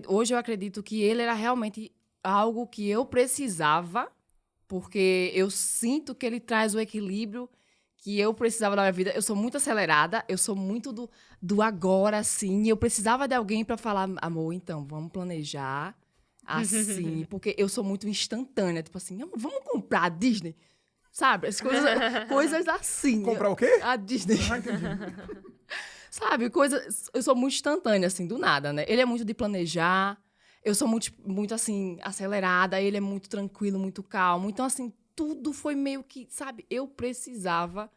hoje eu acredito que ele era realmente algo que eu precisava, porque eu sinto que ele traz o equilíbrio que eu precisava na minha vida. Eu sou muito acelerada, eu sou muito do agora, assim, e eu precisava de alguém para falar, amor, então, vamos planejar assim, porque eu sou muito instantânea, tipo assim, amor, vamos comprar a Disney? Sabe? As coisas assim. Comprar o quê? A Disney. Ah, entendi. Sabe? Eu sou muito instantânea, assim, do nada, né? Ele é muito de planejar, eu sou muito assim, acelerada, ele é muito tranquilo, muito calmo. Então, assim, tudo foi meio que, sabe? Eu precisava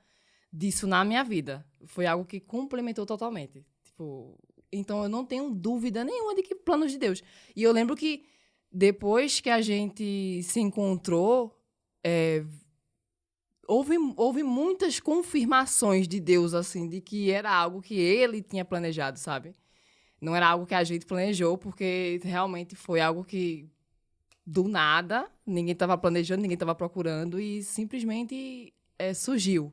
disso na minha vida. Foi algo que complementou totalmente. Tipo, então, eu não tenho dúvida nenhuma de que planos de Deus. E eu lembro que depois que a gente se encontrou, houve muitas confirmações de Deus, assim, de que era algo que ele tinha planejado, sabe? Não era algo que a gente planejou, porque realmente foi algo que, do nada, ninguém estava planejando, ninguém estava procurando, e simplesmente surgiu.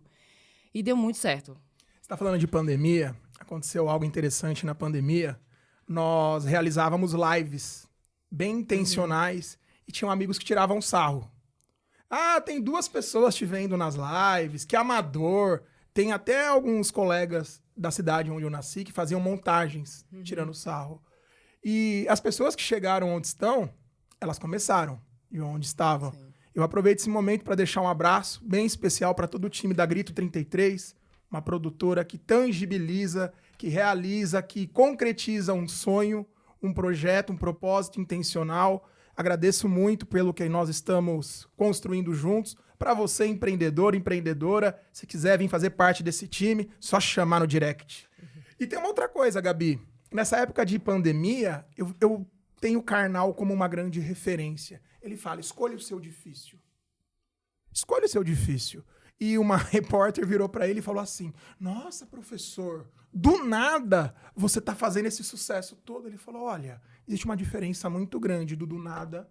E deu muito certo. Você está falando de pandemia, aconteceu algo interessante na pandemia. Nós realizávamos lives bem intencionais e tinham amigos que tiravam sarro. Ah, tem 2 pessoas te vendo nas lives, que amador. Tem até alguns colegas da cidade onde eu nasci que faziam montagens, tirando sarro. E as pessoas que chegaram onde estão, elas começaram de onde estavam. Sim. Eu aproveito esse momento para deixar um abraço bem especial para todo o time da Grito 33, uma produtora que tangibiliza, que realiza, que concretiza um sonho, um projeto, um propósito intencional. Agradeço muito pelo que nós estamos construindo juntos. Para você, empreendedor, empreendedora, se quiser vir fazer parte desse time, só chamar no direct. E tem uma outra coisa, Gabi. Nessa época de pandemia, eu tenho o Karnal como uma grande referência. Ele fala, escolha o seu difícil. Escolha o seu difícil. E uma repórter virou para ele e falou assim, nossa, professor, do nada você está fazendo esse sucesso todo. Ele falou, olha, existe uma diferença muito grande do nada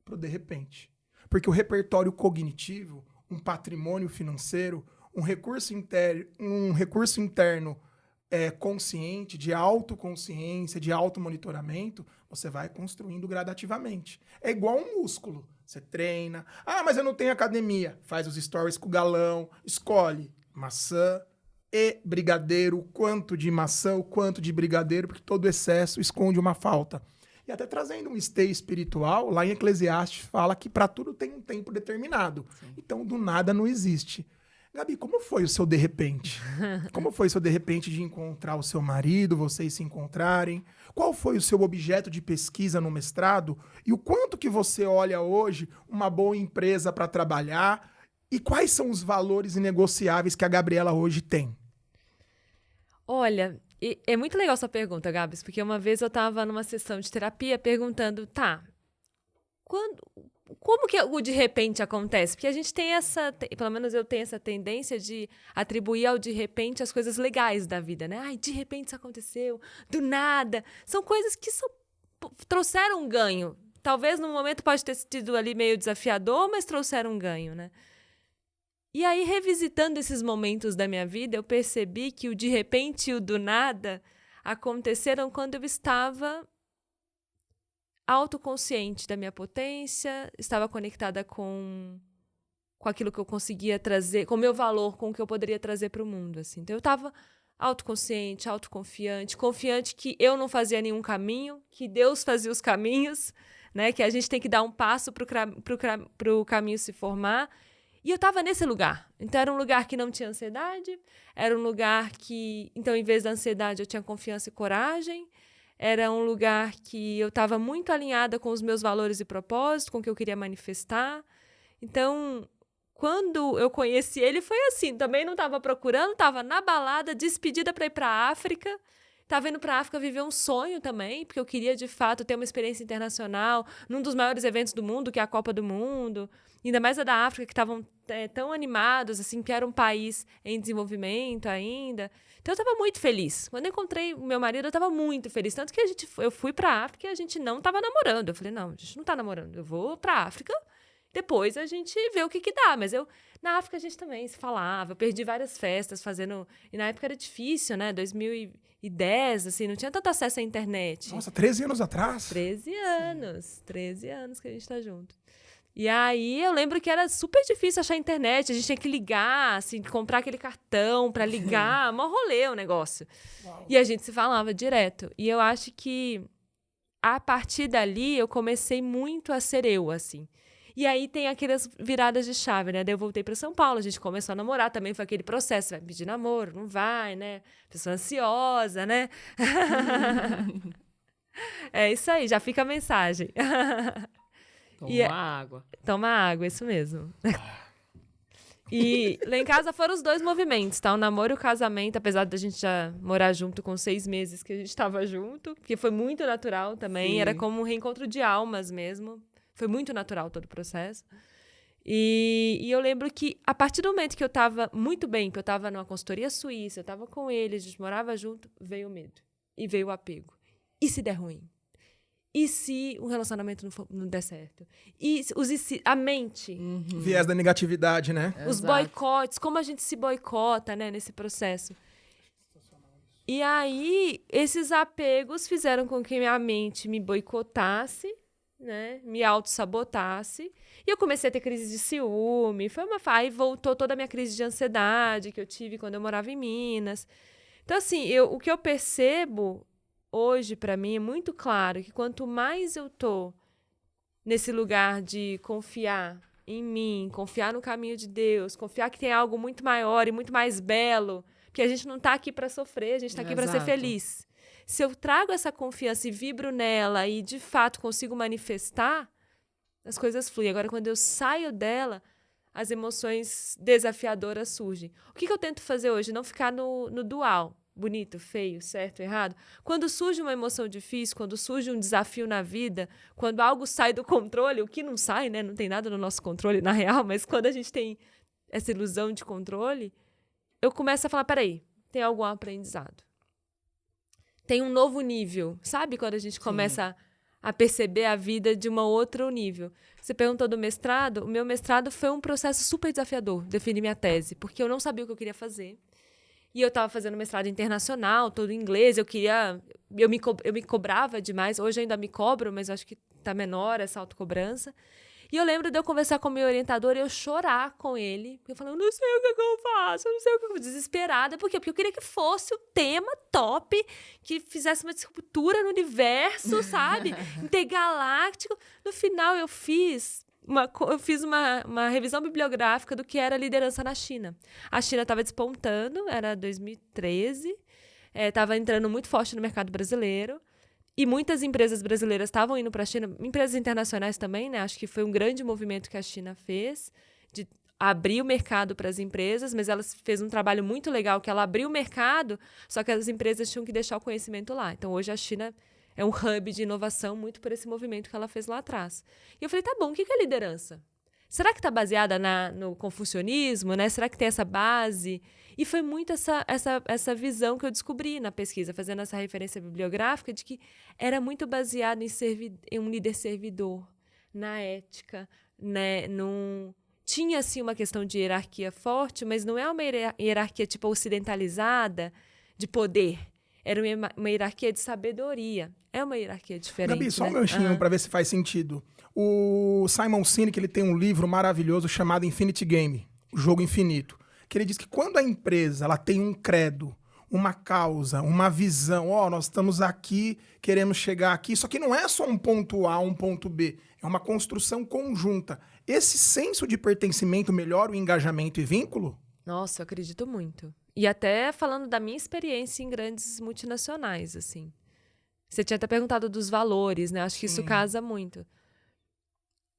pro de repente. Porque o repertório cognitivo, um patrimônio financeiro, um recurso interno consciente, de autoconsciência, de automonitoramento, você vai construindo gradativamente. É igual um músculo. Você treina. Ah, mas eu não tenho academia. Faz os stories com o galão. Escolhe maçã e brigadeiro. O quanto de maçã, o quanto de brigadeiro, porque todo excesso esconde uma falta. E até trazendo um esteio espiritual, lá em Eclesiastes fala que para tudo tem um tempo determinado. Sim. Então, do nada não existe. Gabi, como foi o seu de repente? Como foi o seu de repente de encontrar o seu marido, vocês se encontrarem? Qual foi o seu objeto de pesquisa no mestrado? E o quanto que você olha hoje uma boa empresa para trabalhar? E quais são os valores inegociáveis que a Gabriela hoje tem? Olha, é muito legal essa pergunta, Gabs, porque uma vez eu estava numa sessão de terapia perguntando, como que o de repente acontece? Porque a gente tem pelo menos eu tenho essa tendência de atribuir ao de repente as coisas legais da vida, né? Ai, de repente isso aconteceu, do nada. São coisas que trouxeram um ganho. Talvez no momento pode ter sido ali meio desafiador, mas trouxeram um ganho, né? E aí, revisitando esses momentos da minha vida, eu percebi que o de repente e o do nada aconteceram quando eu estava autoconsciente da minha potência, estava conectada com aquilo que eu conseguia trazer, com o meu valor, com o que eu poderia trazer para o mundo. Assim. Então, eu estava autoconsciente, autoconfiante, confiante que eu não fazia nenhum caminho, que Deus fazia os caminhos, né? Que a gente tem que dar um passo para o caminho se formar. E eu estava nesse lugar. Então, era um lugar que não tinha ansiedade, era um lugar que, então, em vez da ansiedade, eu tinha confiança e coragem, era um lugar que eu estava muito alinhada com os meus valores e propósitos, com o que eu queria manifestar. Então, quando eu conheci ele, foi assim, também não estava procurando, estava na balada, despedida para ir para a África, Estava indo para a África viver um sonho também, porque eu queria, de fato, ter uma experiência internacional num dos maiores eventos do mundo, que é a Copa do Mundo. Ainda mais a da África, que estavam tão animados, assim, que era um país em desenvolvimento ainda. Então, eu estava muito feliz. Quando eu encontrei o meu marido, eu estava muito feliz. Tanto que eu fui para a África e a gente não estava namorando. Eu falei, não, a gente não está namorando. Eu vou para a África, depois a gente vê o que dá. Mas na África a gente também se falava. Eu perdi várias festas fazendo... E na época era difícil, né? 2010, assim, não tinha tanto acesso à internet. Nossa, 13 anos atrás? 13 anos. Sim. 13 anos que a gente tá junto. E aí eu lembro que era super difícil achar internet. A gente tinha que ligar, assim, comprar aquele cartão pra ligar. Mó rolê o negócio. Uau. E a gente se falava direto. E eu acho que a partir dali eu comecei muito a ser eu, assim. E aí tem aquelas viradas de chave, né? Daí eu voltei para São Paulo, a gente começou a namorar, também foi aquele processo, vai pedir namoro, não vai, né? Pessoa ansiosa, né? É isso aí, já fica a mensagem. Toma água. Toma água, isso mesmo. E lá em casa foram os dois movimentos, tá? O namoro e o casamento, apesar da gente já morar junto com 6 meses que a gente estava junto, porque foi muito natural também, era como um reencontro de almas mesmo. Foi muito natural todo o processo. E eu lembro que, a partir do momento que eu estava muito bem, que eu estava numa consultoria suíça, eu estava com ele, a gente morava junto, veio o medo. E veio o apego. E se der ruim? E se o relacionamento não der certo? A mente. Uhum. Viés da negatividade, né? Os boicotes, como a gente se boicota, né, nesse processo. E aí, esses apegos fizeram com que minha mente me boicotasse, né, me auto-sabotasse, e eu comecei a ter crise de ciúme, aí voltou toda a minha crise de ansiedade que eu tive quando eu morava em Minas. Então, assim, o que eu percebo hoje, para mim, é muito claro que quanto mais eu tô nesse lugar de confiar em mim, confiar no caminho de Deus, confiar que tem algo muito maior e muito mais belo, porque a gente não tá aqui para sofrer, a gente tá aqui para ser feliz. Se eu trago essa confiança e vibro nela e, de fato, consigo manifestar, as coisas fluem. Agora, quando eu saio dela, as emoções desafiadoras surgem. O que eu tento fazer hoje? Não ficar no dual. Bonito, feio, certo, errado. Quando surge uma emoção difícil, quando surge um desafio na vida, quando algo sai do controle, o que não sai, né? Não tem nada no nosso controle, na real, mas quando a gente tem essa ilusão de controle, eu começo a falar, peraí, tem algum aprendizado. Tem um novo nível, sabe? Quando a gente começa a perceber a vida de um outro nível. Você perguntou do mestrado, o meu mestrado foi um processo super desafiador, definir minha tese, porque eu não sabia o que eu queria fazer. E eu estava fazendo mestrado internacional, todo em inglês, eu me cobrava demais, hoje ainda me cobro, mas acho que está menor essa autocobrança. E eu lembro de eu conversar com o meu orientador e eu chorar com ele. Eu falando, não sei o que eu faço, eu não sei o que eu faço. Desesperada. Por quê? Porque eu queria que fosse o tema top, que fizesse uma disruptura no universo, sabe? Intergaláctico. No final, eu fiz uma revisão bibliográfica do que era liderança na China. A China estava despontando, era 2013, estava entrando muito forte no mercado brasileiro. E muitas empresas brasileiras estavam indo para a China, empresas internacionais também, né? Acho que foi um grande movimento que a China fez, de abrir o mercado para as empresas, mas ela fez um trabalho muito legal, que ela abriu o mercado, só que as empresas tinham que deixar o conhecimento lá. Então, hoje a China é um hub de inovação muito por esse movimento que ela fez lá atrás. E eu falei, tá bom, o que é liderança? Será que está baseada no confucionismo, né? Será que tem essa base? E foi muito essa visão que eu descobri na pesquisa, fazendo essa referência bibliográfica, de que era muito baseado em um líder servidor, na ética, né? Tinha, assim, uma questão de hierarquia forte, mas não é uma hierarquia tipo ocidentalizada de poder. Era uma hierarquia de sabedoria. É uma hierarquia diferente. Gabi, só um ganchinho para ver se faz sentido. O Simon Sinek, ele tem um livro maravilhoso chamado Infinity Game, o jogo infinito, que ele diz que quando a empresa ela tem um credo, uma causa, uma visão, nós estamos aqui, queremos chegar aqui, só que não é só um ponto A, um ponto B, é uma construção conjunta. Esse senso de pertencimento melhora o engajamento e vínculo? Nossa, eu acredito muito. E até falando da minha experiência em grandes multinacionais, assim. Você tinha até perguntado dos valores, né? Acho que isso casa muito.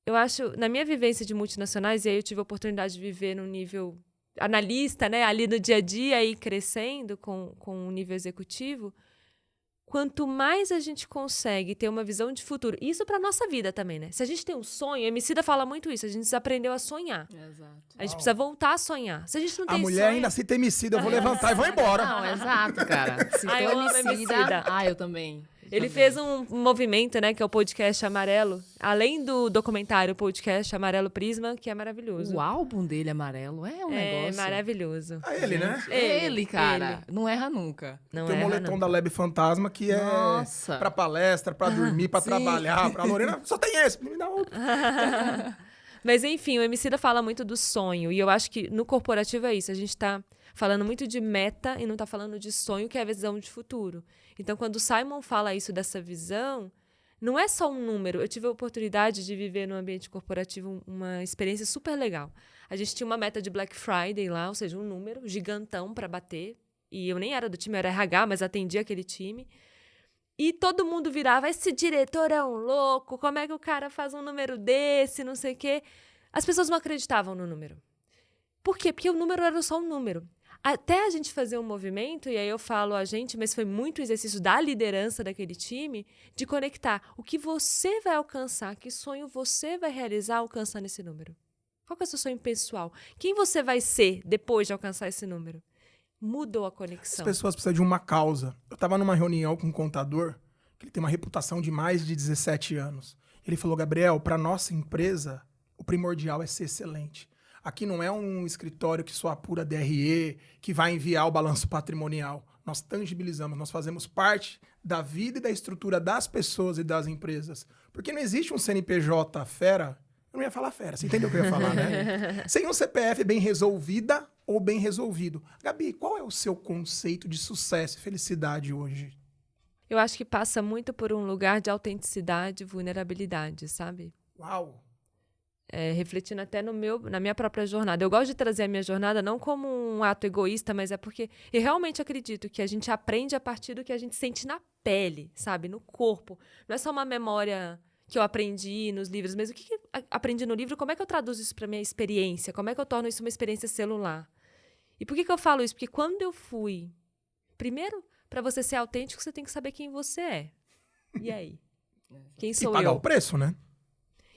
Eu acho, na minha vivência de multinacionais, e aí eu tive a oportunidade de viver num nível analista, né? Ali no dia a dia, aí crescendo com um nível executivo, quanto mais a gente consegue ter uma visão de futuro, isso pra nossa vida também, né? Se a gente tem um sonho, a Emicida fala muito isso, a gente aprendeu a sonhar. Exato. A gente precisa voltar a sonhar. Se a gente não tem A mulher sonho... ainda se tem Emicida, eu vou levantar e vou embora. Não, exato, cara. Se Ah, eu for amo Emicida... Emicida. Ah, eu também. Ele fez um movimento, né, que é o podcast Amarelo. Além do documentário, o podcast Amarelo Prisma, que é maravilhoso. O álbum dele amarelo é um negócio... É maravilhoso. É ele, né? Ele, cara. Não erra nunca. Não Tem o erra, moletom não. da Leb Fantasma, que é Nossa. pra palestra, pra dormir, pra Sim. trabalhar, pra Lorena. Só tem esse, me dá outro. Mas, enfim, o Emicida fala muito do sonho. E eu acho que no corporativo é isso. A gente tá falando muito de meta e não tá falando de sonho, que é a visão de futuro. Então, quando o Simon fala isso dessa visão, não é só um número. Eu tive a oportunidade de viver no ambiente corporativo uma experiência super legal. A gente tinha uma meta de Black Friday lá, ou seja, um número gigantão para bater. E eu nem era do time, eu era RH, mas atendia aquele time. E todo mundo virava, esse diretor é um louco, como é que o cara faz um número desse, não sei o quê. As pessoas não acreditavam no número. Por quê? Porque o número era só um número. Até a gente fazer um movimento, e aí eu falo a gente, mas foi muito exercício da liderança daquele time, de conectar o que você vai alcançar, que sonho você vai realizar alcançando esse número. Qual que é o seu sonho pessoal? Quem você vai ser depois de alcançar esse número? Mudou a As conexão. pessoas precisam de uma causa. Eu tava numa reunião com um contador, que ele tem uma reputação de mais de 17 anos. Ele falou, Gabriel, para nossa empresa, o primordial é ser excelente. Aqui não é um escritório que só apura DRE, que vai enviar o balanço patrimonial. Nós tangibilizamos, nós fazemos parte da vida e da estrutura das pessoas e das empresas. Porque não existe um CNPJ fera, eu não ia falar fera, você entendeu o que eu ia falar, né? Sem um CPF bem resolvida ou bem resolvido. Gabi, qual é o seu conceito de sucesso e felicidade hoje? Eu acho que passa muito por um lugar de autenticidade e vulnerabilidade, sabe? Uau! Refletindo até na minha própria jornada. Eu gosto de trazer a minha jornada não como um ato egoísta, mas é porque eu realmente acredito que a gente aprende a partir do que a gente sente na pele, sabe? No corpo. Não é só uma memória que eu aprendi nos livros, mas o que eu aprendi no livro, como é que eu traduzo isso para minha experiência? Como é que eu torno isso uma experiência celular? E por que eu falo isso? Porque quando eu fui... Primeiro, para você ser autêntico, você tem que saber quem você é. E aí? Quem sou E pagar eu? o preço, né?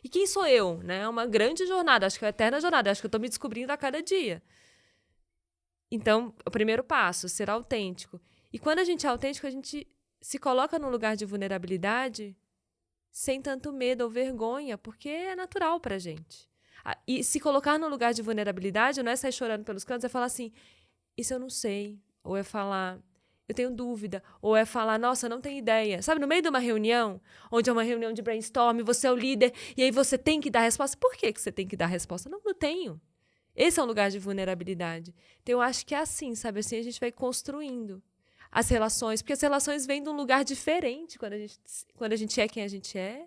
E quem sou eu? Né? É uma grande jornada, acho que é uma eterna jornada, acho que eu estou me descobrindo a cada dia. Então, o primeiro passo, ser autêntico. E quando a gente é autêntico, a gente se coloca num lugar de vulnerabilidade sem tanto medo ou vergonha, porque é natural pra gente. E se colocar no lugar de vulnerabilidade não é sair chorando pelos cantos, é falar assim, isso eu não sei. Ou é falar, eu tenho dúvida. Ou é falar, nossa, eu não tenho ideia. Sabe, no meio de uma reunião, onde é uma reunião de brainstorm, você é o líder, e aí você tem que dar a resposta. Por que você tem que dar a resposta? Não tenho. Esse é um lugar de vulnerabilidade. Então, eu acho que é assim, sabe? Assim a gente vai construindo as relações, porque as relações vêm de um lugar diferente quando a gente é quem a gente é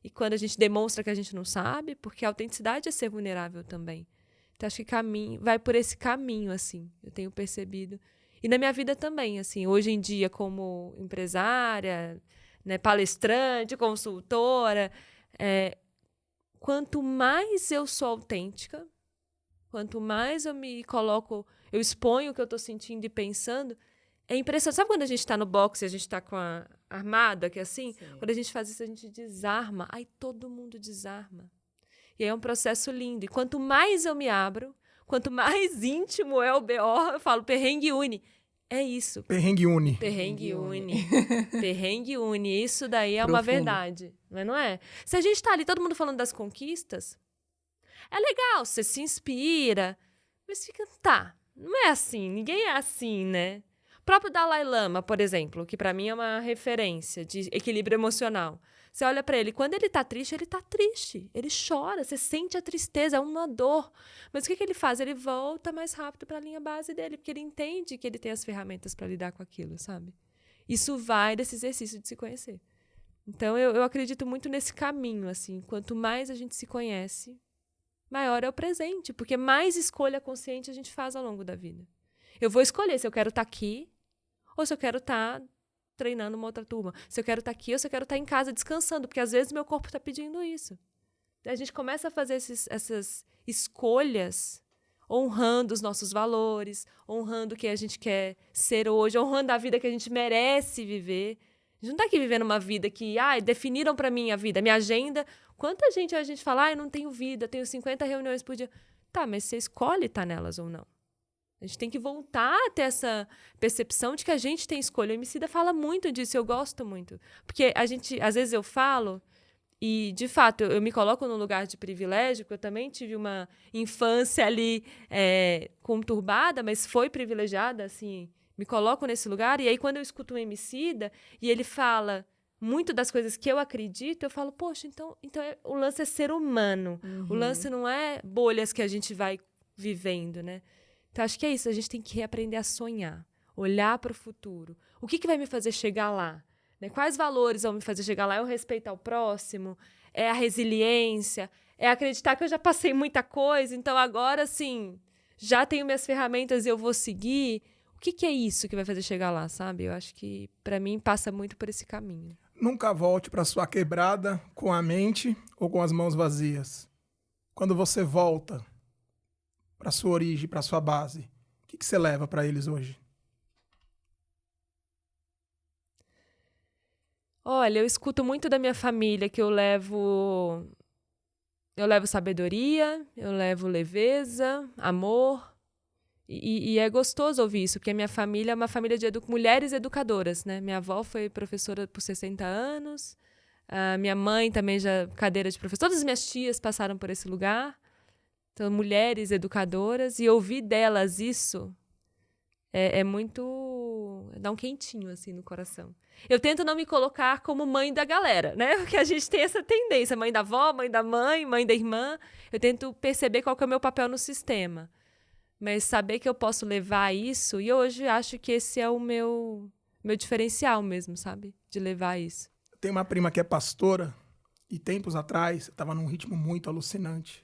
e quando a gente demonstra que a gente não sabe, porque a autenticidade é ser vulnerável também. Então, acho que vai por esse caminho, assim, eu tenho percebido. E na minha vida também, assim, hoje em dia, como empresária, né, palestrante, consultora, quanto mais eu sou autêntica, quanto mais eu me coloco, eu exponho o que eu estou sentindo e pensando, é impressionante. Sabe quando a gente está no boxe e a gente está com a armada, que é assim? Sim. Quando a gente faz isso, a gente desarma. Aí todo mundo desarma. E aí é um processo lindo. E quanto mais eu me abro, quanto mais íntimo é o BO, eu falo, perrengue une. É isso. Perrengue une. Perrengue une. Perrengue une. Isso daí é uma Profundo. verdade. Não é? Se a gente tá ali, todo mundo falando das conquistas, é legal, você se inspira, mas fica, tá, não é assim, ninguém é assim, né? O próprio Dalai Lama, por exemplo, que pra mim é uma referência de equilíbrio emocional. Você olha pra ele, quando ele tá triste, ele chora, você sente a tristeza, é uma dor. Mas o que ele faz? Ele volta mais rápido pra linha base dele, porque ele entende que ele tem as ferramentas pra lidar com aquilo, sabe? Isso vai desse exercício de se conhecer. Então, eu acredito muito nesse caminho, assim, quanto mais a gente se conhece, maior é o presente, porque mais escolha consciente a gente faz ao longo da vida. Eu vou escolher se eu quero estar aqui ou se eu quero estar treinando uma outra turma. Se eu quero estar aqui ou se eu quero estar em casa descansando, porque às vezes meu corpo está pedindo isso. A gente começa a fazer essas escolhas honrando os nossos valores, honrando o que a gente quer ser hoje, honrando a vida que a gente merece viver. A gente não tá aqui vivendo uma vida que, definiram pra mim a vida, minha agenda. Quanta gente a gente fala, eu não tenho vida, tenho 50 reuniões por dia. Tá, mas você escolhe estar nelas ou não. A gente tem que voltar a ter essa percepção de que a gente tem escolha. O Emicida fala muito disso, eu gosto muito. Porque às vezes eu falo, e de fato, eu me coloco num lugar de privilégio, porque eu também tive uma infância ali conturbada, mas foi privilegiada, assim, me coloco nesse lugar, e aí quando eu escuto um Emicida, e ele fala muito das coisas que eu acredito, eu falo, poxa, então o lance é ser humano. O lance não é bolhas que a gente vai vivendo, né? Então, acho que é isso, a gente tem que reaprender a sonhar, olhar para o futuro. O que vai me fazer chegar lá? Né? Quais valores vão me fazer chegar lá? É o respeito ao próximo? É a resiliência? É acreditar que eu já passei muita coisa, então agora, assim, já tenho minhas ferramentas e eu vou seguir. O que é isso que vai fazer chegar lá, sabe? Eu acho que, para mim, passa muito por esse caminho. Nunca volte para sua quebrada com a mente ou com as mãos vazias. Quando você volta para sua origem, para sua base, o que você leva para eles hoje? Olha, eu escuto muito da minha família que eu levo sabedoria, eu levo leveza, amor. E é gostoso ouvir isso, porque a minha família é uma família de mulheres educadoras, né? Minha avó foi professora por 60 anos, a minha mãe também já cadeira de professora. Todas as minhas tias passaram por esse lugar. Então, mulheres educadoras, e ouvir delas isso é muito... dá um quentinho, assim, no coração. Eu tento não me colocar como mãe da galera, né? Porque a gente tem essa tendência, mãe da avó, mãe da mãe, mãe da irmã. Eu tento perceber qual que é o meu papel no sistema. Mas saber que eu posso levar isso, e hoje acho que esse é o meu diferencial mesmo, sabe? De levar isso. Eu tenho uma prima que é pastora, e tempos atrás, eu estava num ritmo muito alucinante.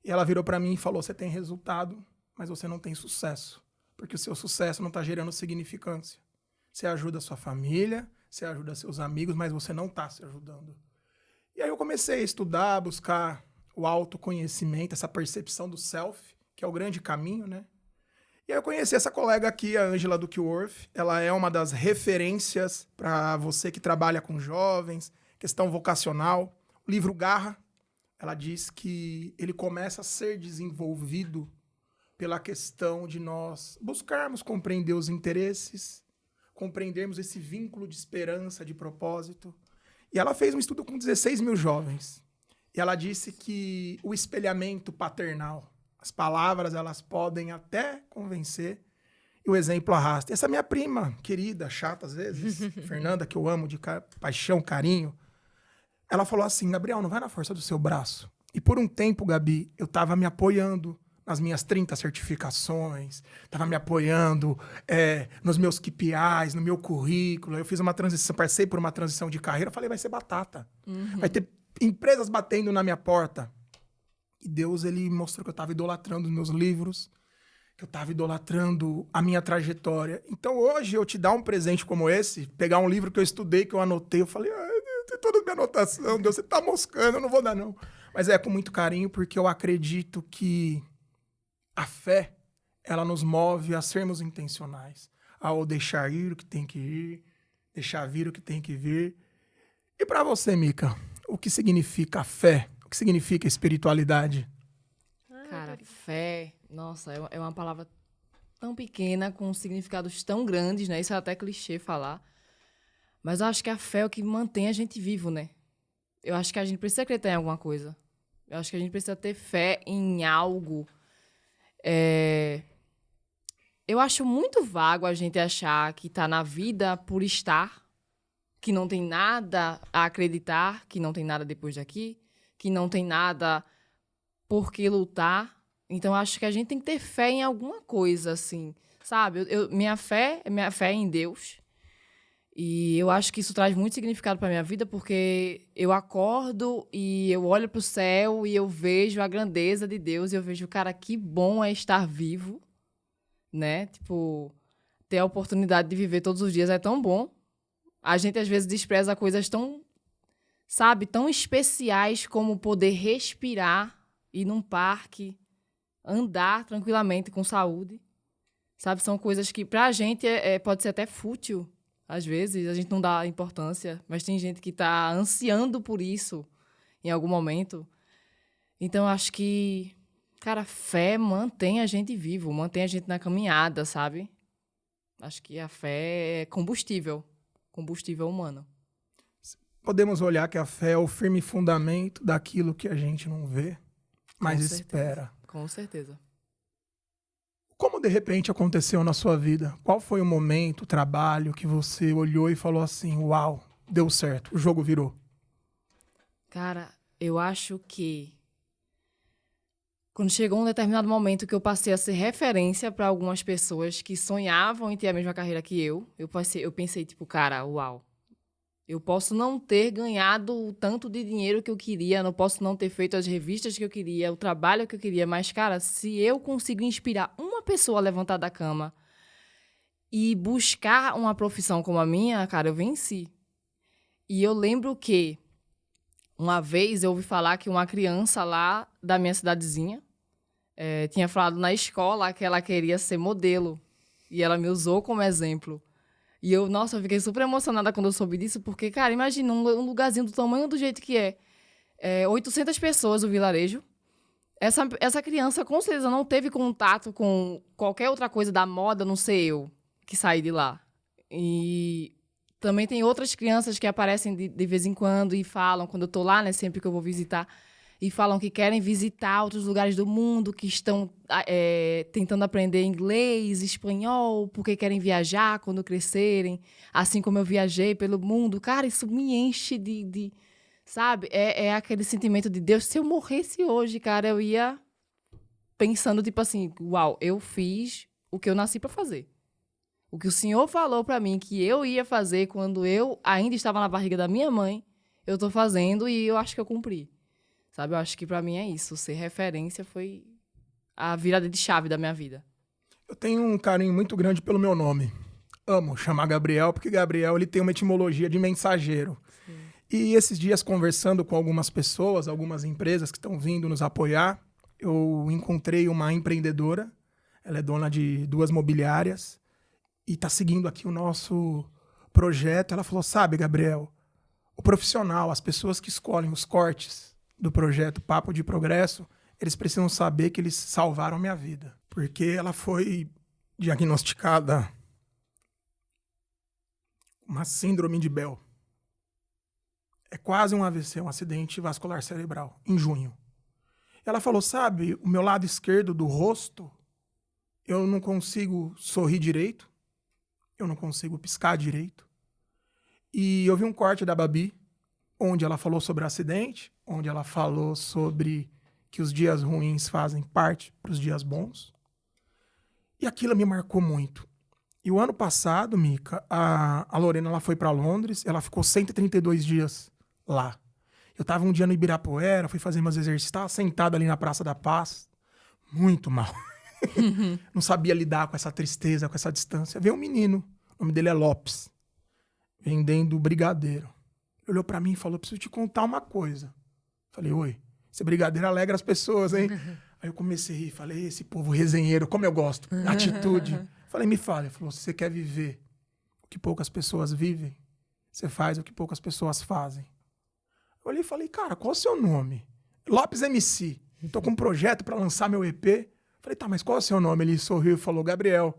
E ela virou para mim e falou, você tem resultado, mas você não tem sucesso. Porque o seu sucesso não está gerando significância. Você ajuda a sua família, você ajuda seus amigos, mas você não está se ajudando. E aí eu comecei a estudar, a buscar o autoconhecimento, essa percepção do self, que é o grande caminho, né? E aí eu conheci essa colega aqui, a Angela Duckworth. Ela é uma das referências para você que trabalha com jovens, questão vocacional. O livro Garra, ela diz que ele começa a ser desenvolvido pela questão de nós buscarmos compreender os interesses, compreendermos esse vínculo de esperança, de propósito. E ela fez um estudo com 16 mil jovens. E ela disse que o espelhamento paternal, as palavras, elas podem até convencer e o exemplo arrasta. Essa minha prima, querida, chata às vezes, Fernanda, que eu amo de paixão, carinho, ela falou assim, Gabriel, não vai na força do seu braço. E por um tempo, Gabi, eu estava me apoiando nas minhas 30 certificações, estava me apoiando nos meus KPIs, no meu currículo. Eu fiz uma transição, passei por uma transição de carreira, falei, vai ser batata. Vai ter empresas batendo na minha porta. E Deus, ele mostrou que eu estava idolatrando os meus livros, que eu estava idolatrando a minha trajetória. Então, hoje, eu te dar um presente como esse, pegar um livro que eu estudei, que eu anotei, eu falei, tem toda a minha anotação, Deus, você tá moscando, eu não vou dar, não. Mas é com muito carinho, porque eu acredito que a fé, ela nos move a sermos intencionais, ao deixar ir o que tem que ir, deixar vir o que tem que vir. E para você, Mica, o que significa fé? O que significa espiritualidade? Cara, fé, nossa, é uma palavra tão pequena, com significados tão grandes, né? Isso é até clichê falar. Mas eu acho que a fé é o que mantém a gente vivo, né? Eu acho que a gente precisa acreditar em alguma coisa. Eu acho que a gente precisa ter fé em algo. Eu acho muito vago a gente achar que tá na vida por estar, que não tem nada a acreditar, que não tem nada depois daqui, que não tem nada por que lutar. Então, acho que a gente tem que ter fé em alguma coisa, assim, sabe? Minha fé é em Deus. E eu acho que isso traz muito significado para minha vida, porque eu acordo e eu olho para o céu e eu vejo a grandeza de Deus e eu vejo, cara, que bom é estar vivo, né? Tipo, ter a oportunidade de viver todos os dias é tão bom. A gente, às vezes, despreza coisas tão, sabe, tão especiais como poder respirar, ir num parque, andar tranquilamente com saúde. Sabe, são coisas que pra gente pode ser até fútil, Às vezes a gente não dá importância, mas tem gente que está ansiando por isso em algum momento. Então, eu acho que, cara, fé mantém a gente vivo, mantém a gente na caminhada, sabe? Acho que a fé é combustível humano. Podemos olhar que a fé é o firme fundamento daquilo que a gente não vê, mas Com certeza. espera. Com certeza. Como de repente aconteceu na sua vida? Qual foi o momento, o trabalho que você olhou e falou assim, uau, deu certo, o jogo virou? Cara, eu acho que quando chegou um determinado momento que eu passei a ser referência para algumas pessoas que sonhavam em ter a mesma carreira que eu pensei, tipo, cara, uau. Eu posso não ter ganhado o tanto de dinheiro que eu queria, não posso não ter feito as revistas que eu queria, o trabalho que eu queria, mas, cara, se eu consigo inspirar uma pessoa a levantar da cama e buscar uma profissão como a minha, cara, eu venci. E eu lembro que uma vez eu ouvi falar que uma criança lá da minha cidadezinha tinha falado na escola que ela queria ser modelo. E ela me usou como exemplo. E eu fiquei super emocionada quando eu soube disso, porque, cara, imagina um lugarzinho do tamanho do jeito que é 800 pessoas o vilarejo. Essa criança, com certeza, não teve contato com qualquer outra coisa da moda, não sei eu, que saí de lá. E também tem outras crianças que aparecem de vez em quando e falam, quando eu tô lá, né, sempre que eu vou visitar, e falam que querem visitar outros lugares do mundo, que estão tentando aprender inglês, espanhol, porque querem viajar quando crescerem, assim como eu viajei pelo mundo. Cara, isso me enche de sabe? É aquele sentimento de Deus. Se eu morresse hoje, cara, eu ia pensando, tipo assim, uau, eu fiz o que eu nasci para fazer. O que o Senhor falou para mim que eu ia fazer quando eu ainda estava na barriga da minha mãe, eu tô fazendo e eu acho que eu cumpri. Sabe, eu acho que pra mim é isso. Ser referência foi a virada de chave da minha vida. Eu tenho um carinho muito grande pelo meu nome. Amo chamar Gabriel, porque Gabriel ele tem uma etimologia de mensageiro. Sim. E esses dias, conversando com algumas pessoas, algumas empresas que estão vindo nos apoiar, eu encontrei uma empreendedora. Ela é dona de 2 mobiliárias e está seguindo aqui o nosso projeto. Ela falou, sabe, Gabriel, o profissional, as pessoas que escolhem os cortes do projeto Papo de Progresso, eles precisam saber que eles salvaram minha vida. Porque ela foi diagnosticada uma síndrome de Bell. É quase um AVC, um acidente vascular cerebral, em junho. Ela falou, sabe, o meu lado esquerdo do rosto, eu não consigo sorrir direito, eu não consigo piscar direito. E eu vi um corte da Babi, onde ela falou sobre o acidente, onde ela falou sobre que os dias ruins fazem parte para os dias bons. E aquilo me marcou muito. E o ano passado, Mica, a Lorena ela foi para Londres, ela ficou 132 dias lá. Eu estava um dia no Ibirapuera, fui fazer meus exercícios, estava sentado ali na Praça da Paz, muito mal. Não sabia lidar com essa tristeza, com essa distância. Veio um menino, o nome dele é Lopes, vendendo brigadeiro. Ele olhou para mim e falou, preciso te contar uma coisa. Falei, oi, esse brigadeiro alegra as pessoas, hein? Aí eu comecei a rir, falei, esse povo resenheiro, como eu gosto, atitude. Falei, me fala. Ele falou, se você quer viver o que poucas pessoas vivem, você faz o que poucas pessoas fazem. Eu olhei e falei, cara, qual é o seu nome? Lopes MC. Tô com um projeto para lançar meu EP. Falei, tá, mas qual é o seu nome? Ele sorriu e falou, Gabriel.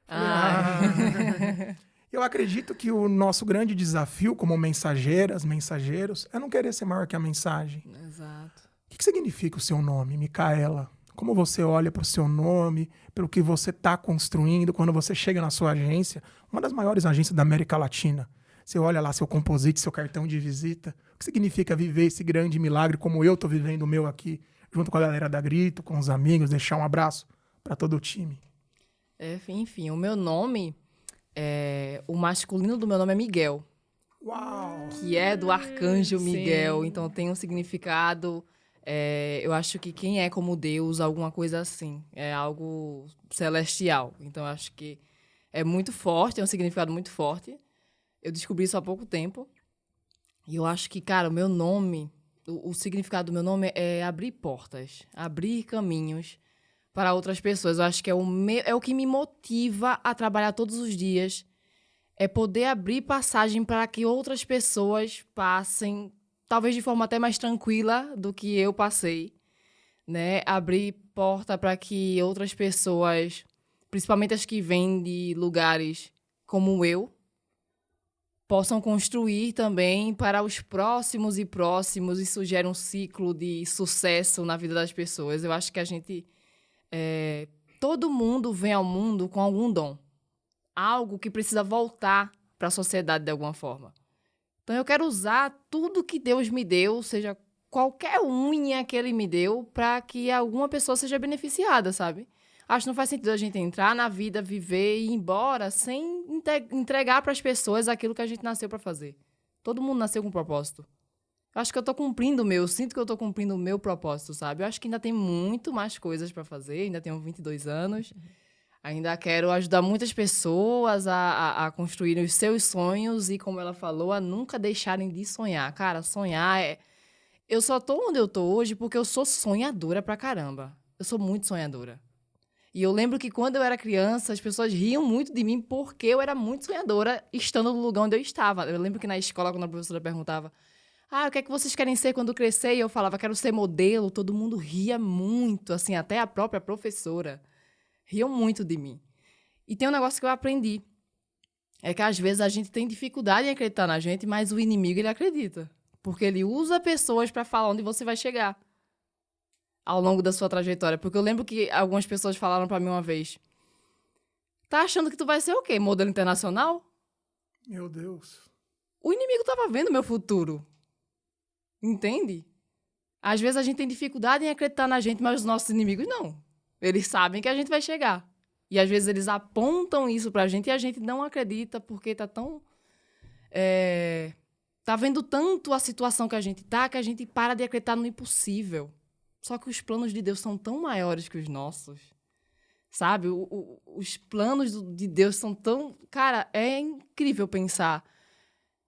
Falei, Eu acredito que o nosso grande desafio como mensageiros, é não querer ser maior que a mensagem. Exato. O que significa o seu nome, Micaela? Como você olha para o seu nome, pelo que você está construindo, quando você chega na sua agência, uma das maiores agências da América Latina. Você olha lá seu composite, seu cartão de visita. O que significa viver esse grande milagre como eu estou vivendo o meu aqui, junto com a galera da Grito, com os amigos, deixar um abraço para todo o time. Enfim, o meu nome, o masculino do meu nome é Miguel. Uau! Que é do arcanjo Miguel, sim. então tem um significado. Eu acho que quem é como Deus, alguma coisa assim, é algo celestial. Então, eu acho que é muito forte, é um significado muito forte. Eu descobri isso há pouco tempo. E eu acho que, cara, o meu nome, o significado do meu nome é abrir portas, abrir caminhos para outras pessoas. Eu acho que é o que me motiva a trabalhar todos os dias, é poder abrir passagem para que outras pessoas passem, talvez de forma até mais tranquila do que eu passei, né? Abrir porta para que outras pessoas, principalmente as que vêm de lugares como eu, possam construir também para os próximos e próximos. Isso gera um ciclo de sucesso na vida das pessoas. Eu acho que a gente... todo mundo vem ao mundo com algum dom. Algo que precisa voltar para a sociedade de alguma forma. Então eu quero usar tudo que Deus me deu, seja qualquer unha que Ele me deu, para que alguma pessoa seja beneficiada, sabe? Acho que não faz sentido a gente entrar na vida, viver e ir embora sem entregar para as pessoas aquilo que a gente nasceu para fazer. Todo mundo nasceu com um propósito. Eu acho que eu estou cumprindo o meu, eu sinto que eu estou cumprindo o meu propósito, sabe? Eu acho que ainda tem muito mais coisas para fazer, ainda tenho 22 anos. Ainda quero ajudar muitas pessoas a construírem os seus sonhos e, como ela falou, a nunca deixarem de sonhar. Cara, sonhar é... Eu só tô onde eu tô hoje porque eu sou sonhadora pra caramba. Eu sou muito sonhadora. E eu lembro que quando eu era criança, as pessoas riam muito de mim porque eu era muito sonhadora estando no lugar onde eu estava. Eu lembro que na escola, quando a professora perguntava o que é que vocês querem ser quando crescer? E eu falava, quero ser modelo. Todo mundo ria muito, assim, até a própria professora. Riam muito de mim. E tem um negócio que eu aprendi. É que às vezes a gente tem dificuldade em acreditar na gente, mas o inimigo, ele acredita. Porque ele usa pessoas para falar onde você vai chegar ao longo da sua trajetória. Porque eu lembro que algumas pessoas falaram para mim uma vez, tá achando que tu vai ser o quê? Modelo internacional? Meu Deus. O inimigo tava vendo meu futuro. Entende? Às vezes a gente tem dificuldade em acreditar na gente, mas os nossos inimigos não. Eles sabem que a gente vai chegar. E às vezes eles apontam isso pra gente e a gente não acredita porque tá tão... tá vendo tanto a situação que a gente tá que a gente para de acreditar no impossível. Só que os planos de Deus são tão maiores que os nossos. Sabe? Os planos de Deus são tão... Cara, é incrível pensar.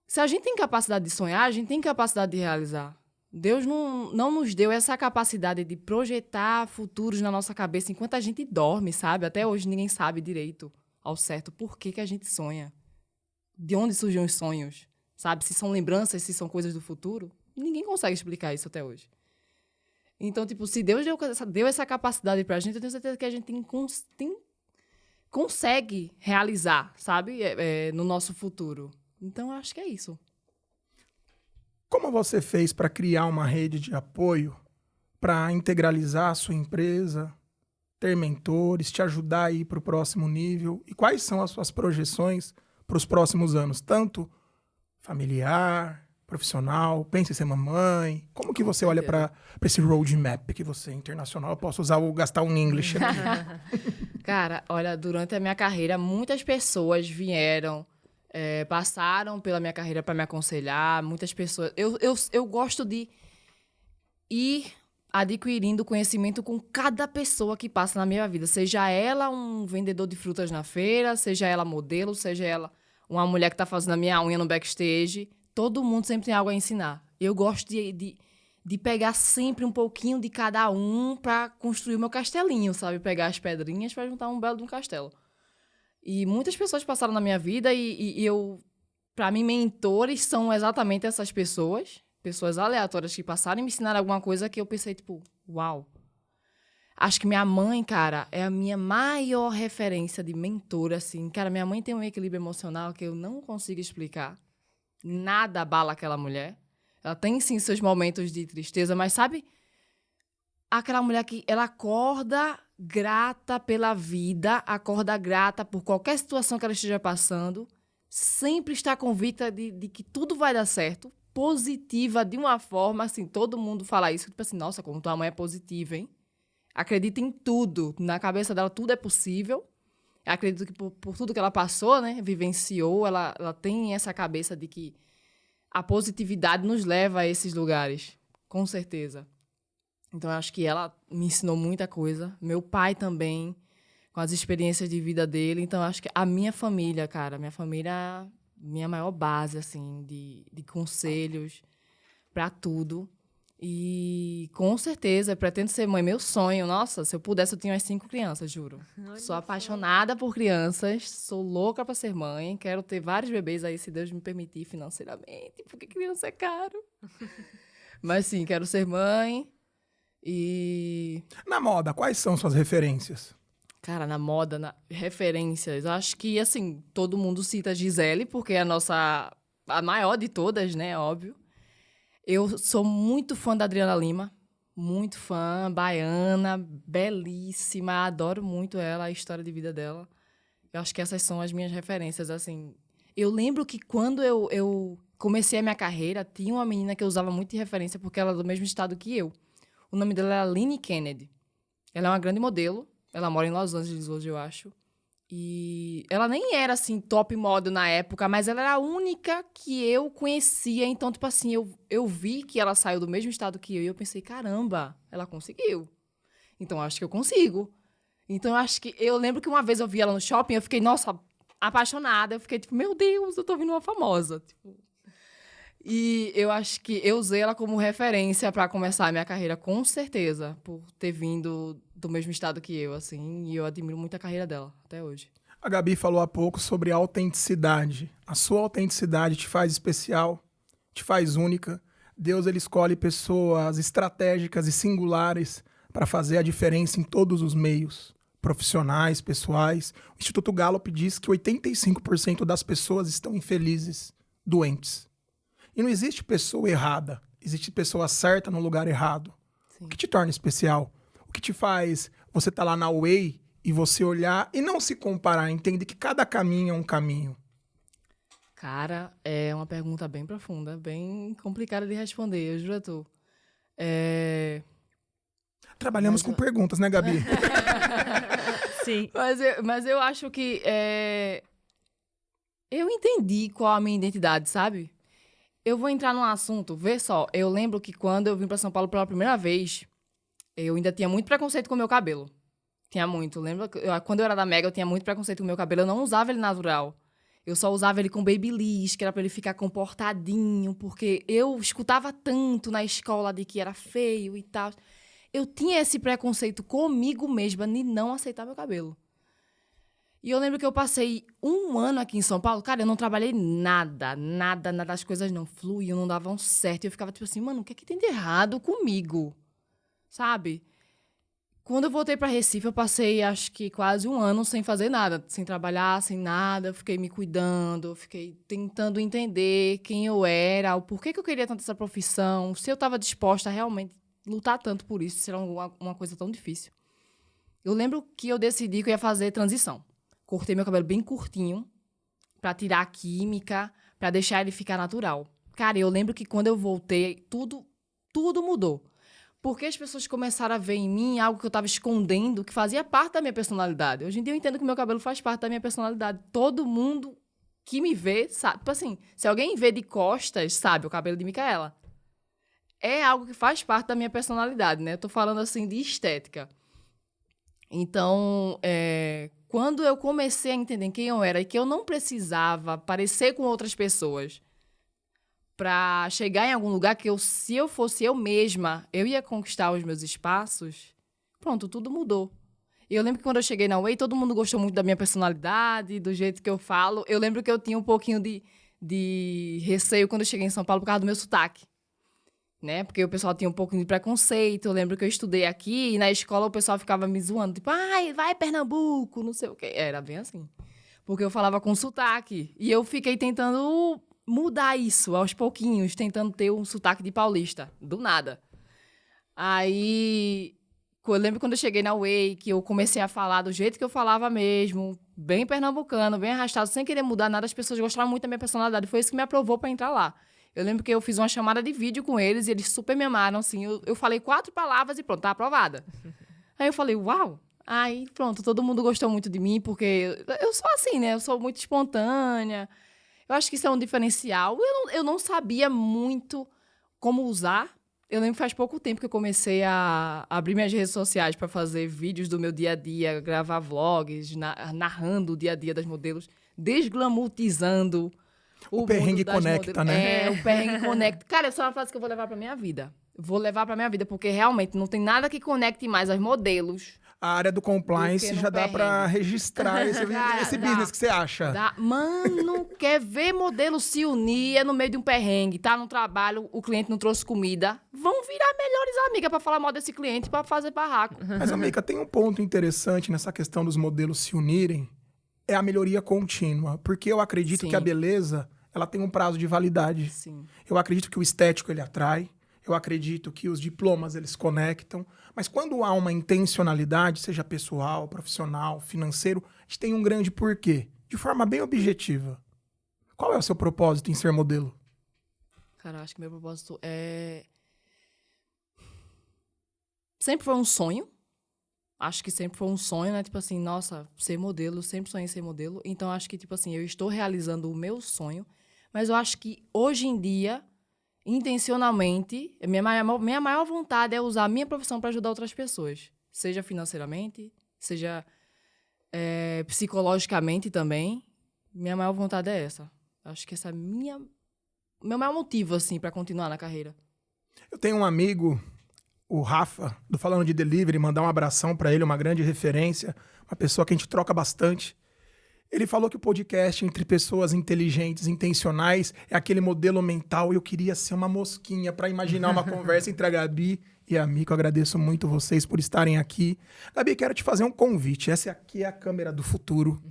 Se a gente tem capacidade de sonhar, a gente tem capacidade de realizar. Deus não nos deu essa capacidade de projetar futuros na nossa cabeça enquanto a gente dorme, sabe? Até hoje ninguém sabe direito ao certo por que a gente sonha. De onde surgem os sonhos, sabe? Se são lembranças, se são coisas do futuro. Ninguém consegue explicar isso até hoje. Então, tipo, se Deus deu essa capacidade pra gente, eu tenho certeza que a gente consegue realizar, sabe? No nosso futuro. Então, eu acho que é isso. Como você fez para criar uma rede de apoio, para integralizar a sua empresa, ter mentores, te ajudar a ir para o próximo nível? E quais são as suas projeções para os próximos anos? Tanto familiar, profissional, pensa em ser mamãe. Como que você olha para esse roadmap que você é internacional? Eu posso gastar um English aqui. Cara, olha, durante a minha carreira, muitas pessoas vieram... passaram pela minha carreira para me aconselhar, muitas pessoas... Eu gosto de ir adquirindo conhecimento com cada pessoa que passa na minha vida. Seja ela um vendedor de frutas na feira, seja ela modelo, seja ela uma mulher que está fazendo a minha unha no backstage. Todo mundo sempre tem algo a ensinar. Eu gosto de pegar sempre um pouquinho de cada um para construir o meu castelinho, sabe? Pegar as pedrinhas para juntar um belo de um castelo. E muitas pessoas passaram na minha vida e eu... Para mim, mentores são exatamente essas pessoas. Pessoas aleatórias que passaram e me ensinaram alguma coisa que eu pensei, tipo, uau. Acho que minha mãe, cara, é a minha maior referência de mentora, assim. Cara, minha mãe tem um equilíbrio emocional que eu não consigo explicar. Nada abala aquela mulher. Ela tem, sim, seus momentos de tristeza, mas sabe... Aquela mulher que ela acorda grata pela vida, acorda grata por qualquer situação que ela esteja passando, sempre está convicta de que tudo vai dar certo, positiva de uma forma, assim, todo mundo fala isso, tipo assim, nossa, como tua mãe é positiva, hein? Acredita em tudo, na cabeça dela tudo é possível, acredito que por tudo que ela passou, né, vivenciou, ela tem essa cabeça de que a positividade nos leva a esses lugares, com certeza. Então, eu acho que ela me ensinou muita coisa. Meu pai também, com as experiências de vida dele. Então, eu acho que a minha família, cara, minha família é minha maior base, assim, de conselhos para tudo. E com certeza, eu pretendo ser mãe. Meu sonho, nossa, se eu pudesse, eu tinha umas 5 crianças, juro. Olha Sou só. apaixonada por crianças, sou louca pra ser mãe, quero ter vários bebês aí, se Deus me permitir financeiramente, porque criança é caro. Mas sim, quero ser mãe e... Na moda, quais são suas referências? Cara, na moda, referências, acho que, assim, todo mundo cita a Gisele, porque é a maior de todas, né, óbvio. Eu sou muito fã da Adriana Lima, muito fã, baiana, belíssima, adoro muito ela, a história de vida dela. Eu acho que essas são as minhas referências, assim. Eu lembro que quando eu comecei a minha carreira, tinha uma menina que eu usava muito de referência, porque ela é do mesmo estado que eu. O nome dela era Lynne Kennedy. Ela é uma grande modelo, ela mora em Los Angeles hoje, eu acho. E ela nem era, assim, top model na época, mas ela era a única que eu conhecia. Então, tipo assim, eu vi que ela saiu do mesmo estado que eu e eu pensei, caramba, ela conseguiu. Então, acho que eu consigo. Então, eu lembro que uma vez eu vi ela no shopping, eu fiquei, nossa, apaixonada. Eu fiquei, tipo, meu Deus, eu tô vendo uma famosa. Tipo, e eu acho que eu usei ela como referência para começar a minha carreira, com certeza, por ter vindo do mesmo estado que eu, assim, e eu admiro muito a carreira dela, até hoje. A Gabi falou há pouco sobre autenticidade. A sua autenticidade te faz especial, te faz única. Deus, ele escolhe pessoas estratégicas e singulares para fazer a diferença em todos os meios, profissionais, pessoais. O Instituto Gallup diz que 85% das pessoas estão infelizes, doentes. E não existe pessoa errada, existe pessoa certa no lugar errado. Sim. O que te torna especial? O que te faz você estar lá na Way e você olhar e não se comparar, entender que cada caminho é um caminho? Cara, é uma pergunta bem profunda, bem complicada de responder, eu juro a tu. Trabalhamos com perguntas, né, Gabi? Sim. Mas eu acho que eu entendi qual a minha identidade, sabe? Eu vou entrar num assunto, vê só, eu lembro que quando eu vim pra São Paulo pela primeira vez, eu ainda tinha muito preconceito com o meu cabelo. Tinha muito. Lembra? Quando eu era da Mega, eu tinha muito preconceito com o meu cabelo. Eu não usava ele natural. Eu só usava ele com babyliss, que era pra ele ficar comportadinho, porque eu escutava tanto na escola de que era feio e tal. Eu tinha esse preconceito comigo mesma de não aceitar meu cabelo. E eu lembro que eu passei 1 ano aqui em São Paulo, cara, eu não trabalhei nada, as coisas não fluíam, não davam certo. E eu ficava tipo assim, mano, o que é que tem de errado comigo? Sabe? Quando eu voltei para Recife, eu passei, acho que quase 1 ano sem fazer nada, sem trabalhar, sem nada. Eu fiquei me cuidando, eu fiquei tentando entender quem eu era, o porquê que eu queria tanto essa profissão, se eu estava disposta a realmente lutar tanto por isso, se era uma coisa tão difícil. Eu lembro que eu decidi que eu ia fazer transição. Cortei meu cabelo bem curtinho, para tirar a química, para deixar ele ficar natural. Cara, eu lembro que quando eu voltei, tudo mudou. Porque as pessoas começaram a ver em mim algo que eu estava escondendo, que fazia parte da minha personalidade. Hoje em dia eu entendo que o meu cabelo faz parte da minha personalidade. Todo mundo que me vê sabe. Tipo assim, se alguém vê de costas, sabe o cabelo de Micaela. É algo que faz parte da minha personalidade, né? Eu tô falando assim de estética. Então, quando eu comecei a entender quem eu era e que eu não precisava parecer com outras pessoas para chegar em algum lugar que se eu fosse eu mesma, eu ia conquistar os meus espaços, pronto, tudo mudou. E eu lembro que quando eu cheguei na Way, todo mundo gostou muito da minha personalidade, do jeito que eu falo. Eu lembro que eu tinha um pouquinho de receio quando eu cheguei em São Paulo por causa do meu sotaque, né? Porque o pessoal tinha um pouquinho de preconceito. Eu lembro que eu estudei aqui e na escola o pessoal ficava me zoando, tipo, ai, vai Pernambuco, não sei o quê. Era bem assim. Porque eu falava com sotaque. E eu fiquei tentando mudar isso aos pouquinhos, tentando ter um sotaque de paulista, do nada. Aí, eu lembro quando eu cheguei na Way, que eu comecei a falar do jeito que eu falava mesmo, bem pernambucano, bem arrastado, sem querer mudar nada, as pessoas gostaram muito da minha personalidade, foi isso que me aprovou para entrar lá. Eu lembro que eu fiz uma chamada de vídeo com eles e eles super me amaram, assim, eu falei 4 palavras e pronto, tá aprovada. Aí eu falei, uau! Aí, pronto, todo mundo gostou muito de mim, porque eu sou assim, né? Eu sou muito espontânea. Eu acho que isso é um diferencial. Eu não sabia muito como usar. Eu lembro que faz pouco tempo que eu comecei a abrir minhas redes sociais para fazer vídeos do meu dia a dia, gravar vlogs, narrando o dia a dia das modelos, desglamourizando o perrengue conecta, modelos. né? O perrengue conecta. Cara, essa é uma frase que eu vou levar para minha vida. vou levar pra minha vida, porque realmente não tem nada que conecte mais aos modelos. A área do compliance Do que no já dá pra perrengue. registrar esse Cara, business dá. que você acha. Mano, quer ver modelo se unir no meio de um perrengue, tá no trabalho, o cliente não trouxe comida. Vão virar melhores amigas pra falar mal desse cliente, pra fazer barraco. Mas, amiga, tem um ponto interessante nessa questão dos modelos se unirem. É a melhoria contínua. Porque eu acredito Sim. que a beleza, ela tem um prazo de validade. Sim. Eu acredito que o estético, ele atrai. Eu acredito que os diplomas, eles conectam. Mas quando há uma intencionalidade, seja pessoal, profissional, financeiro, a gente tem um grande porquê. De forma bem objetiva. Qual é o seu propósito em ser modelo? Cara, acho que meu propósito é... Sempre foi um sonho. Acho que sempre foi um sonho, né? Tipo assim, nossa, ser modelo, sempre sonhei em ser modelo. Então, acho que, tipo assim, eu estou realizando o meu sonho. Mas eu acho que, hoje em dia, intencionalmente, minha maior vontade é usar a minha profissão para ajudar outras pessoas. Seja financeiramente, seja psicologicamente também. Minha maior vontade é essa. Acho que essa é meu maior motivo, assim, para continuar na carreira. Eu tenho um amigo, o Rafa, do Falando de Delivery, mandar um abração pra ele, uma grande referência, uma pessoa que a gente troca bastante. Ele falou que o podcast entre pessoas inteligentes, intencionais, é aquele modelo mental. Eu queria ser uma mosquinha pra imaginar uma conversa entre a Gabi e a Mica. Eu agradeço muito vocês por estarem aqui. Gabi, quero te fazer um convite. Essa aqui é a câmera do futuro.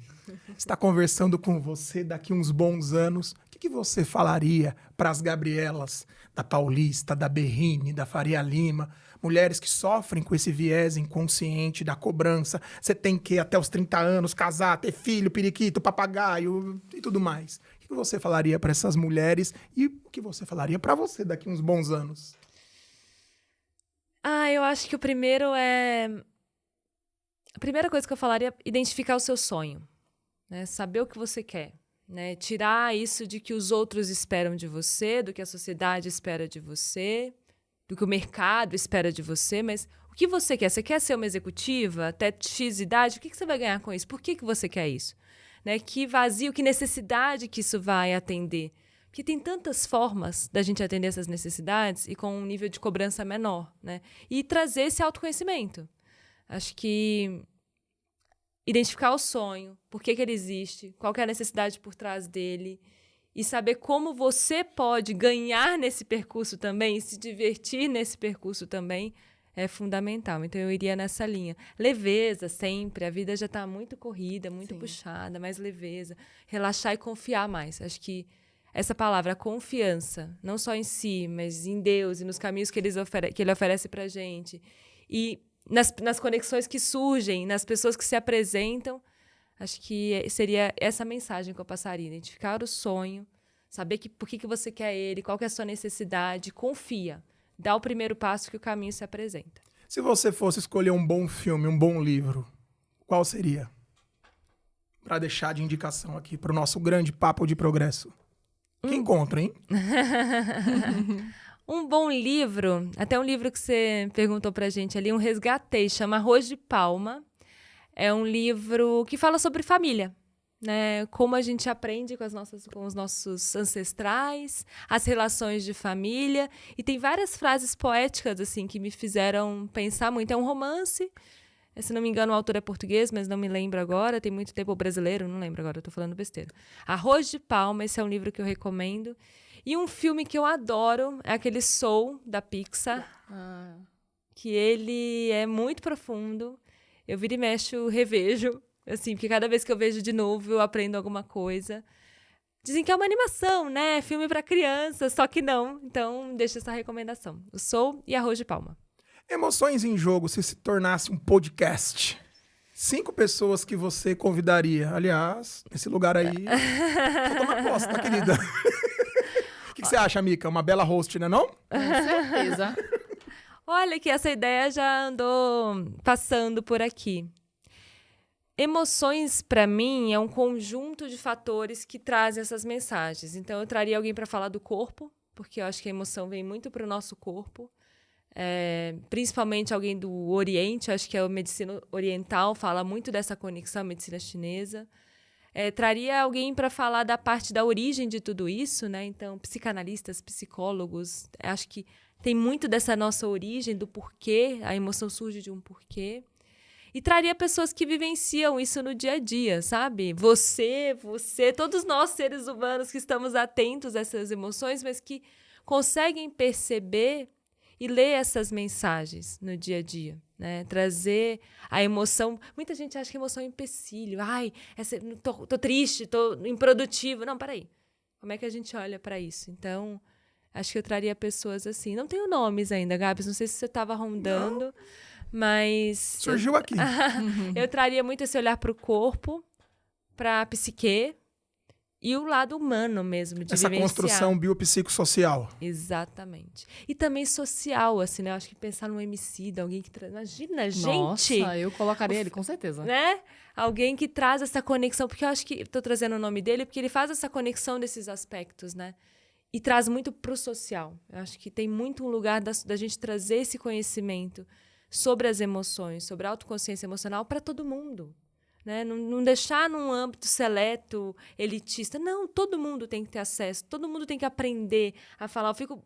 Está conversando com você daqui uns bons anos. O que você falaria para as Gabrielas da Paulista, da Berrine, da Faria Lima, mulheres que sofrem com esse viés inconsciente da cobrança? Você tem que, até os 30 anos, casar, ter filho, periquito, papagaio e tudo mais. O que você falaria para essas mulheres e o que você falaria para você daqui uns bons anos? Eu acho que o primeiro é... A primeira coisa que eu falaria é identificar o seu sonho. Né? Saber o que você quer. Né? Tirar isso de que os outros esperam de você, do que a sociedade espera de você, do que o mercado espera de você, mas o que você quer? Você quer ser uma executiva até X idade? O que você vai ganhar com isso? Por que você quer isso? Né? Que vazio, que necessidade que isso vai atender? Porque tem tantas formas da gente atender essas necessidades e com um nível de cobrança menor. Né? E trazer esse autoconhecimento. Acho que identificar o sonho, por que ele existe, qual que é a necessidade por trás dele e saber como você pode ganhar nesse percurso também, se divertir nesse percurso também, é fundamental. Então, eu iria nessa linha. Leveza sempre, a vida já está muito corrida, muito Sim. puxada, mais leveza. Relaxar e confiar mais. Acho que essa palavra, confiança, não só em si, mas em Deus e nos caminhos que Ele oferece para a gente. E nas conexões que surgem, nas pessoas que se apresentam, acho que seria essa mensagem que eu passaria. Identificar o sonho, saber por que você quer ele, qual que é a sua necessidade, confia. Dá o primeiro passo que o caminho se apresenta. Se você fosse escolher um bom filme, um bom livro, qual seria? Para deixar de indicação aqui para o nosso grande papo de progresso. Que encontro, hein? Um bom livro, até um livro que você perguntou pra gente ali, um resgatei, chama Arroz de Palma. É um livro que fala sobre família, né? Como a gente aprende com os nossos ancestrais, as relações de família. E tem várias frases poéticas assim que me fizeram pensar muito. É um romance, se não me engano o autor é português, mas não me lembro agora. Tem muito tempo, brasileiro, não lembro agora, eu tô falando besteira. Arroz de Palma, esse é um livro que eu recomendo. E um filme que eu adoro é aquele Soul, da Pixar, que ele é muito profundo. Eu viro e mexo, revejo, assim, porque cada vez que eu vejo de novo, eu aprendo alguma coisa. Dizem que é uma animação, né? Filme para criança, só que não. Então, deixa essa recomendação. O Soul e Arroz de Palma. Emoções em Jogo, se tornasse um podcast. 5 pessoas que você convidaria. Aliás, nesse lugar aí, só toma posse, tá, querida? O que você acha, Mica? Uma bela host, né não? Com certeza. Olha que essa ideia já andou passando por aqui. Emoções, para mim, é um conjunto de fatores que trazem essas mensagens. Então, eu traria alguém para falar do corpo, porque eu acho que a emoção vem muito para o nosso corpo. Principalmente alguém do Oriente, acho que a medicina oriental fala muito dessa conexão, a medicina chinesa. Traria alguém para falar da parte da origem de tudo isso, né? Então, psicanalistas, psicólogos, acho que tem muito dessa nossa origem, do porquê, a emoção surge de um porquê. E traria pessoas que vivenciam isso no dia a dia, sabe? Você, todos nós seres humanos que estamos atentos a essas emoções, mas que conseguem perceber e ler essas mensagens no dia a dia, né? Trazer a emoção. Muita gente acha que a emoção é um empecilho. Ai, tô triste, tô improdutivo. Não, peraí. Como é que a gente olha para isso? Então, acho que eu traria pessoas assim. Não tenho nomes ainda, Gabs. Não sei se você estava rondando. Não. Mas... Surgiu aqui. Eu traria muito esse olhar para o corpo, para a psique e o lado humano mesmo, de essa vivenciar. Construção biopsicossocial. Exatamente. E também social, assim, né? Eu acho que pensar num homicida, alguém que traz... Imagina, gente! Nossa, eu colocaria ele, com certeza. Né? Alguém que traz essa conexão, porque eu acho que... Estou trazendo o nome dele porque ele faz essa conexão desses aspectos, né? E traz muito para o social. Eu acho que tem muito um lugar da gente trazer esse conhecimento sobre as emoções, sobre a autoconsciência emocional para todo mundo. Né? Não deixar num âmbito seleto, elitista. Não, todo mundo tem que ter acesso, todo mundo tem que aprender a falar. Eu fico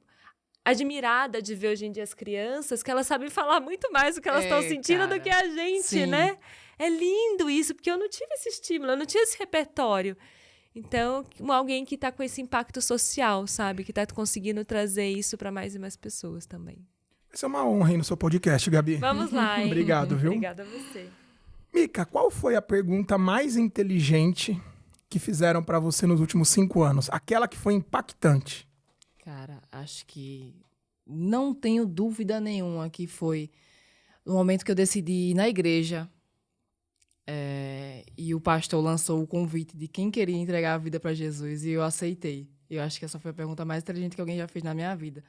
admirada de ver hoje em dia as crianças, que elas sabem falar muito mais do que elas estão sentindo, cara, do que a gente, sim, né? É lindo isso, porque eu não tive esse estímulo, eu não tinha esse repertório. Então, alguém que está com esse impacto social, sabe? Que está conseguindo trazer isso para mais e mais pessoas também. Isso é uma honra aí no seu podcast, Gabi. Vamos lá, hein? Obrigado, viu? Obrigada a você. Mica, qual foi a pergunta mais inteligente que fizeram pra você nos últimos 5 anos? Aquela que foi impactante. Cara, acho que não tenho dúvida nenhuma que foi no momento que eu decidi ir na igreja e o pastor lançou o convite de quem queria entregar a vida para Jesus e eu aceitei. Eu acho que essa foi a pergunta mais inteligente que alguém já fez na minha vida.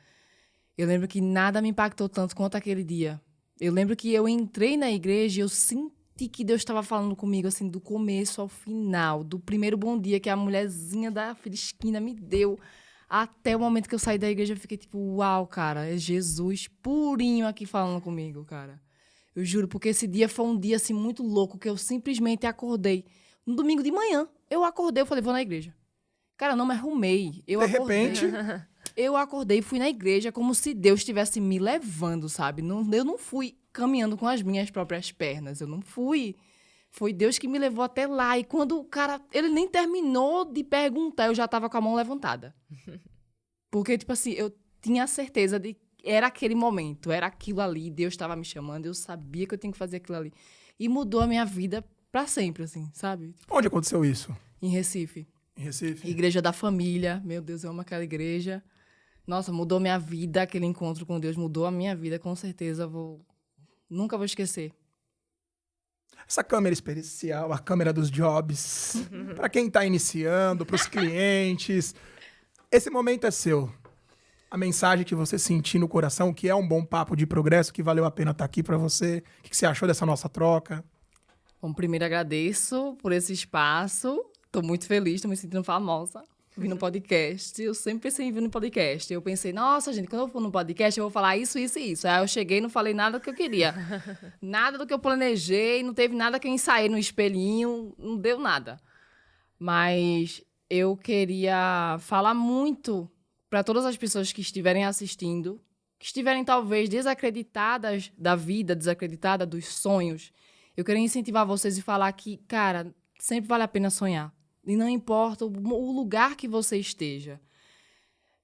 Eu lembro que nada me impactou tanto quanto aquele dia. Eu lembro que eu entrei na igreja e eu senti que Deus estava falando comigo, assim, do começo ao final, do primeiro bom dia que a mulherzinha da esquina me deu, até o momento que eu saí da igreja, eu fiquei tipo, uau, cara, é Jesus purinho aqui falando comigo, cara. Eu juro, porque esse dia foi um dia, assim, muito louco, que eu simplesmente acordei. No domingo de manhã, eu acordei, eu falei, vou na igreja. Cara, não me arrumei. De repente... Eu acordei e fui na igreja como se Deus estivesse me levando, sabe? Eu não fui caminhando com as minhas próprias pernas. Eu não fui. Foi Deus que me levou até lá. E quando o cara... Ele nem terminou de perguntar, eu já estava com a mão levantada. Porque, tipo assim, eu tinha certeza de que era aquele momento. Era aquilo ali. Deus estava me chamando. Eu sabia que eu tinha que fazer aquilo ali. E mudou a minha vida pra sempre, assim, sabe? Onde aconteceu isso? Em Recife. Em Recife? Igreja da Família. Meu Deus, eu amo aquela igreja. Nossa, mudou minha vida, aquele encontro com Deus mudou a minha vida, com certeza, nunca vou esquecer. Essa câmera especial, a câmera dos jobs, para quem está iniciando, para os clientes, esse momento é seu. A mensagem que você sentir no coração, que é um bom papo de progresso, que valeu a pena estar aqui para você. O que você achou dessa nossa troca? Bom, primeiro agradeço por esse espaço, estou muito feliz, estou me sentindo famosa. Vi no podcast, eu sempre pensei em vir no podcast. Eu pensei, nossa, gente, quando eu for no podcast, eu vou falar isso, isso e isso. Aí eu cheguei e não falei nada do que eu queria. Nada do que eu planejei, não teve nada que eu ensaiei no espelhinho, não deu nada. Mas eu queria falar muito para todas as pessoas que estiverem assistindo, que estiverem talvez desacreditadas da vida, desacreditadas dos sonhos. Eu queria incentivar vocês e falar que, cara, sempre vale a pena sonhar. E não importa o lugar que você esteja.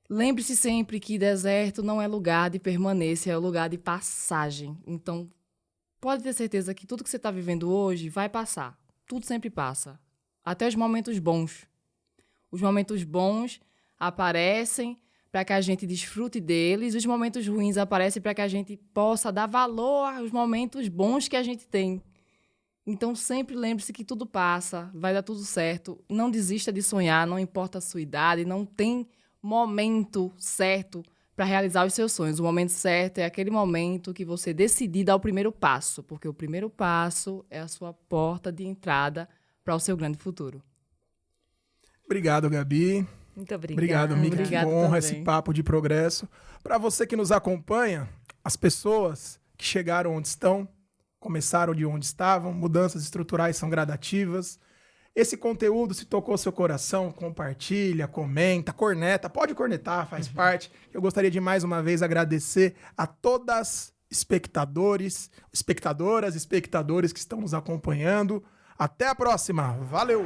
Lembre-se sempre que deserto não é lugar de permanência, é lugar de passagem. Então, pode ter certeza que tudo que você está vivendo hoje vai passar. Tudo sempre passa. Até os momentos bons. Os momentos bons aparecem para que a gente desfrute deles. Os momentos ruins aparecem para que a gente possa dar valor aos momentos bons que a gente tem. Então, sempre lembre-se que tudo passa, vai dar tudo certo. Não desista de sonhar, não importa a sua idade, não tem momento certo para realizar os seus sonhos. O momento certo é aquele momento que você decidir dar o primeiro passo, porque o primeiro passo é a sua porta de entrada para o seu grande futuro. Obrigado, Gabi. Muito obrigada. Obrigado, Mica. Que honra também. esse papo de progresso. Para você que nos acompanha, as pessoas que chegaram onde estão, começaram de onde estavam, mudanças estruturais são gradativas. Esse conteúdo, se tocou seu coração, compartilha, comenta, corneta. Pode cornetar, faz parte. Eu gostaria de mais uma vez agradecer a todas espectadoras, espectadores que estão nos acompanhando. Até a próxima. Valeu!